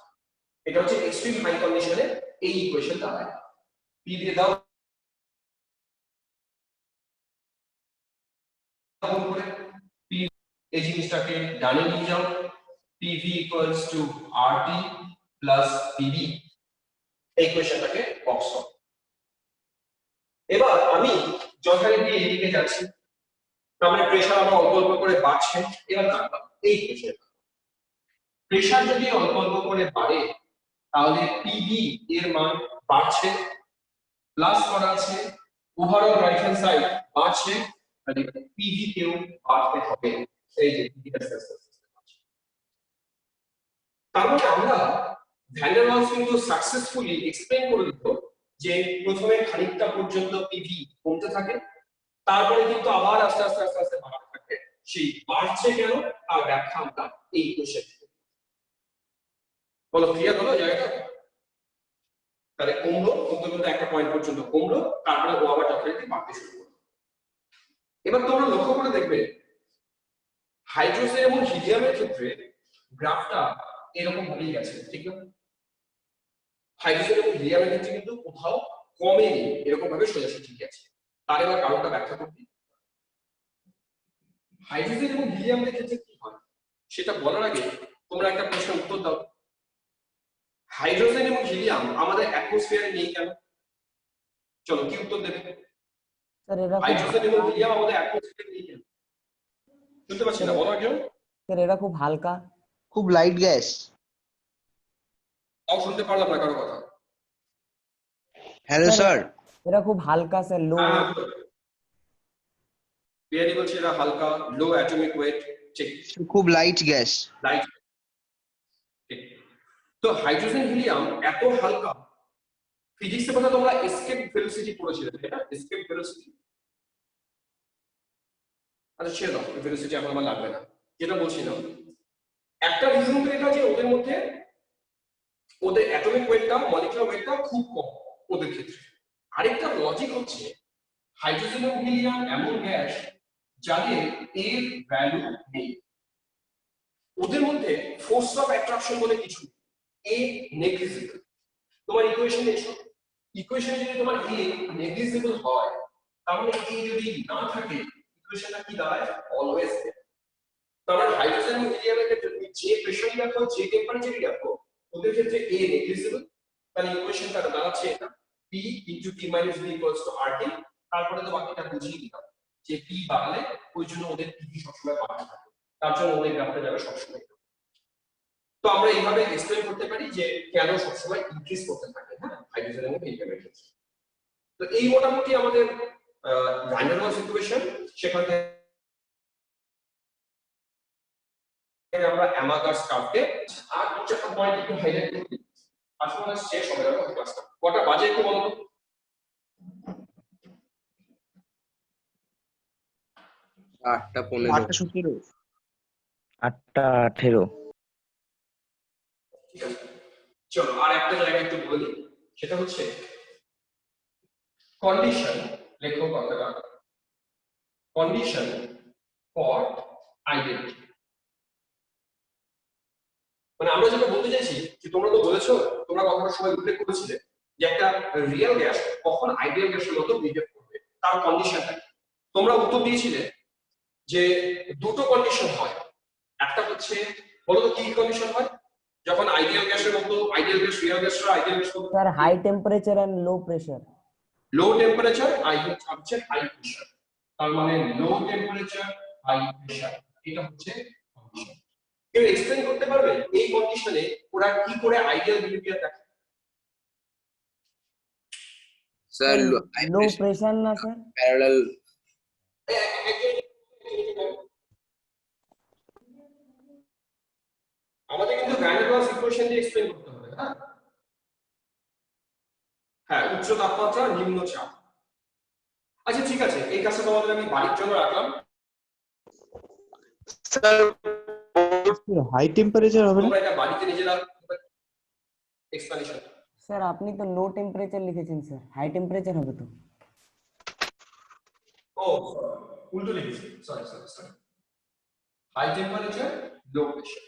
এটা হচ্ছে এক্সট্রিম হাই কন্ডিশনে এই ইকুয়েশন দাঁড়ায়। পি দিয়ে দাও করে, পি এই জিনিসটাকে ডানে নিয়ে যাও, PV equals to RT plus PB, এই ইকুয়েশনটাকে বক্স করো। এবার আমি যথারীতি দিয়ে এদিকে যাচ্ছি, তার মানে প্রেসার আমরা অল্প অল্প করে বাড়ছে। এবার কাটলাম এই ইকুয়েশন, প্রেসার যদি অল্প অল্প করে বাড়ে তাহলে PB এর মান বাড়ছে, প্লাস করা আছে ওভারঅল রাইট হ্যান্ড সাইড বাড়ছে, তাহলে PV কেও বাড়তে হবে। এই যে PV টা তার মানে আমরা ভ্যান ডার ওয়ালস কিন্তু সাকসেসফুলি এক্সপ্লেইন করে দিত যে প্রথমে খানিকটা পর্যন্ত পিভি কমতে থাকে, তারপরে কিন্তু আবার আস্তে আস্তে আস্তে আস্তে বাড়তে থাকে। সেই বাড়ছে কেন তার ব্যাখ্যা আমরা এই ইকুয়েশন থেকে। বলো ক্লিয়ার হলো জায়গাটা? তাহলে কমলো, কমতে কমতে একটা পয়েন্ট পর্যন্ত কমলো, তারপরে ও আবার যথারীতি বাড়তে শুরু করলো। এবার তোমরা লক্ষ্য করে দেখবে হাইড্রোজেন এবং হিলিয়ামের ক্ষেত্রে গ্রাফটা এরকম ভাবেই গেছে, ঠিক না? হাইড্রোজেন এবং হিলিয়ামের ক্ষেত্রে কিন্তু কোথাও কমেনি, এরকম ভাবে সোজাসুজি ঠিক আছে। তার এবার কারণটা ব্যাখ্যা করতে, হাইড্রোজেন এবং হিলিয়ামের ক্ষেত্রে কি হয় সেটা বলার আগে তোমরা একটা প্রশ্নের উত্তর দাও। হাইড্রোজেন এবং হিলিয়াম আমাদের অ্যাটমসফিয়ারে নেই কেন? চলো কি উত্তর দেবে? স্যার এরা হাইড্রোজেন এবং হিলিয়াম আমাদের অ্যাটমসফিয়ারে নেই কেন? শুনতে পাচ্ছি না, বলো একজন। স্যার এরা খুব হালকা। খুব লাইট গ্যাস। তাও শুনতে পারলাম না কারো কথা। Hello sir. এরা খুব হালকা স্যার, লো। পিয়ারি বলছে এরা হালকা, লো অ্যাটমিক ওয়েট, ঠিক। খুব লাইট গ্যাস। লাইট, ঠিক। তো হাইড্রোজেন হিলিয়াম এত হালকা, ফিজিক্সের কথা তোমরা এসকেপ ভেলোসিটি পড়েছিলে, তাই না? এসকেপ ভেলোসিটি, আচ্ছা ছেড়ে দাও, ভেলোসিটি এখন আমার লাগবে না। যেটা বলছিলাম, একটা রিজন তো এটা যে ওদের মধ্যে ওদের অ্যাটমিক ওয়েটটা, মলিকুলার ওয়েটটা খুব কম ওদের ক্ষেত্রে। আরেকটা লজিক হচ্ছে হাইড্রোজেন এবং হিলিয়াম এমন গ্যাস যাদের এর ভ্যালু নেই, ওদের মধ্যে ফোর্স অফ অ্যাট্রাকশন বলে কিছু, এ নেগলিজিবল। তোমার ইকুয়েশনে এসো, ইকুয়েশনে যদি তোমার এ নেগলিজিবল হয়, তার মানে এ যদি না থাকে ইকুয়েশনটা কি দাঁড়ায়? অলওয়েজ। তার মানে হাইড্রোজেন এবং হিলিয়ামের ক্ষেত্রে তুমি যে প্রেসারই রাখো, যে টেম্পারেচারই রাখো, ওদের ক্ষেত্রে এ নেগলিজিবল। তাহলে ইকুয়েশনটা দাঁড়াচ্ছে এটা, P * T - B = RT। তারপরে তো বাকিটা বুঝিয়ে দিলাম যে P বাড়লে ওই জন্য ওদের PV সবসময় বাড়তে থাকে, তার জন্য ওদের গ্রাফটা যাবে সবসময়। তো আমরা এইভাবে এক্সপ্লেইন করতে পারি যে কেন সবসময় ইনক্রিজ করতে থাকে, হ্যাঁ, হাইড্রোজেন এবং হিলিয়ামের ক্ষেত্রে। তো এই মোটামুটি আমাদের ভ্যান ডার ওয়ালস ইকুয়েশন। সেখান থেকে আমরা অ্যামাগাস কার্ভকে আর দু চারটা পয়েন্ট একটু হাইলাইট করে দিই। আসলে শেষ হবে গেল ক্লাসটা। কটা বাজে একটু বলো তো? 8:15। 8:17। 8:18। ঠিক আছে, চলো আর একটা জায়গা একটু বলে দিই, সেটা হচ্ছে কন্ডিশন। লেখো কথাটা, কন্ডিশন ফর আইডেন্টিটি। মানে আমরা যেটা বলতে চাইছি যে তোমরা তো বলেছো, তোমরা কথাটা সবাই উল্লেখ করেছিলে যে একটা রিয়েল গ্যাস কখন আইডিয়াল গ্যাসের মতো বিহেভ করবে, তার কন্ডিশনটা কি? তোমরা উত্তর দিয়েছিলে যে দুটো কন্ডিশন হয়। একটা হচ্ছে, বলো তো কি কন্ডিশন হয় যখন আইডিয়াল গ্যাসের মতো, ideal gas, real gas, ideal gas মতো? Sir high temperature and low pressure. Low temperature, হচ্ছে হাই প্রেসার। তার মানে লো টেম্পারেচার, হাই প্রেসার, এটা হচ্ছে কন্ডিশন। কেউ এক্সপ্লেইন করতে পারবে এই কন্ডিশনে ওরা কি করে আইডিয়াল বিহেভিয়ার দেখায়? স্যার লো প্রেসার না স্যার? প্যারালাল। আমাদের কিন্তু ভ্যান ডার ওয়ালস ইকুয়েশন দিয়ে এক্সপ্লেইন করতে হবে, হ্যাঁ। হ্যাঁ, উচ্চ তাপমাত্রা, নিম্ন চাপ। আচ্ছা ঠিক আছে, এই কাজটা তোমাদের আমি বাড়ির জন্য রাখলাম। স্যার হাই টেম্পারেচার হবে না? তোমরা এটা বাড়িতে নিজেরা এক্সপ্লেনেশন। স্যার আপনি তো লো টেম্পারেচার লিখেছেন স্যার, হাই টেম্পারেচার হবে তো। ও উল্টো লিখেছি, sorry. High temperature, low pressure.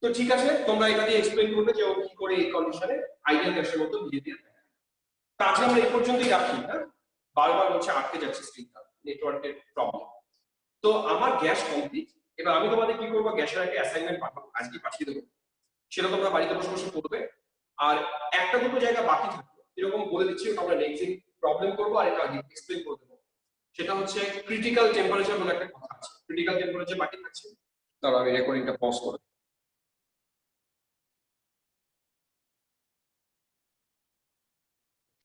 তো ঠিক আছে, তোমরা এটা দিয়ে এক্সপ্লেইন করবে যে ও কি করে এই কন্ডিশনে আইডিয়াল গ্যাসের মতো বুঝিয়ে দিয়ে দেয়। তা আজকে আমরা এই পর্যন্তই রাখি। হ্যাঁ, বারবার হচ্ছে আটকে যাচ্ছে স্ক্রিনটা, নেটওয়ার্কের প্রবলেম। তো আমার গ্যাস কমপ্লিট। এবার আমি তোমাদের কি করবো, গ্যাসের একটা অ্যাসাইনমেন্ট পাঠাবো, আজকে পাঠিয়ে দেবো, সেটা তোমরা বাড়িতে বসে বসে করবে। আর একটা দুটো জায়গা বাকি থাকবে, এরকম বলে দিচ্ছি, আমরা নেক্সট দিন প্রবলেম করবো আর এটা আগে এক্সপ্লেইন করে দেবো। সেটা হচ্ছে ক্রিটিক্যাল টেম্পারেচার বলে একটা কথা আছে, ক্রিটিক্যাল টেম্পারেচার বাকি থাকছে। তাহলে আমি রেকর্ডিংটা পজ করে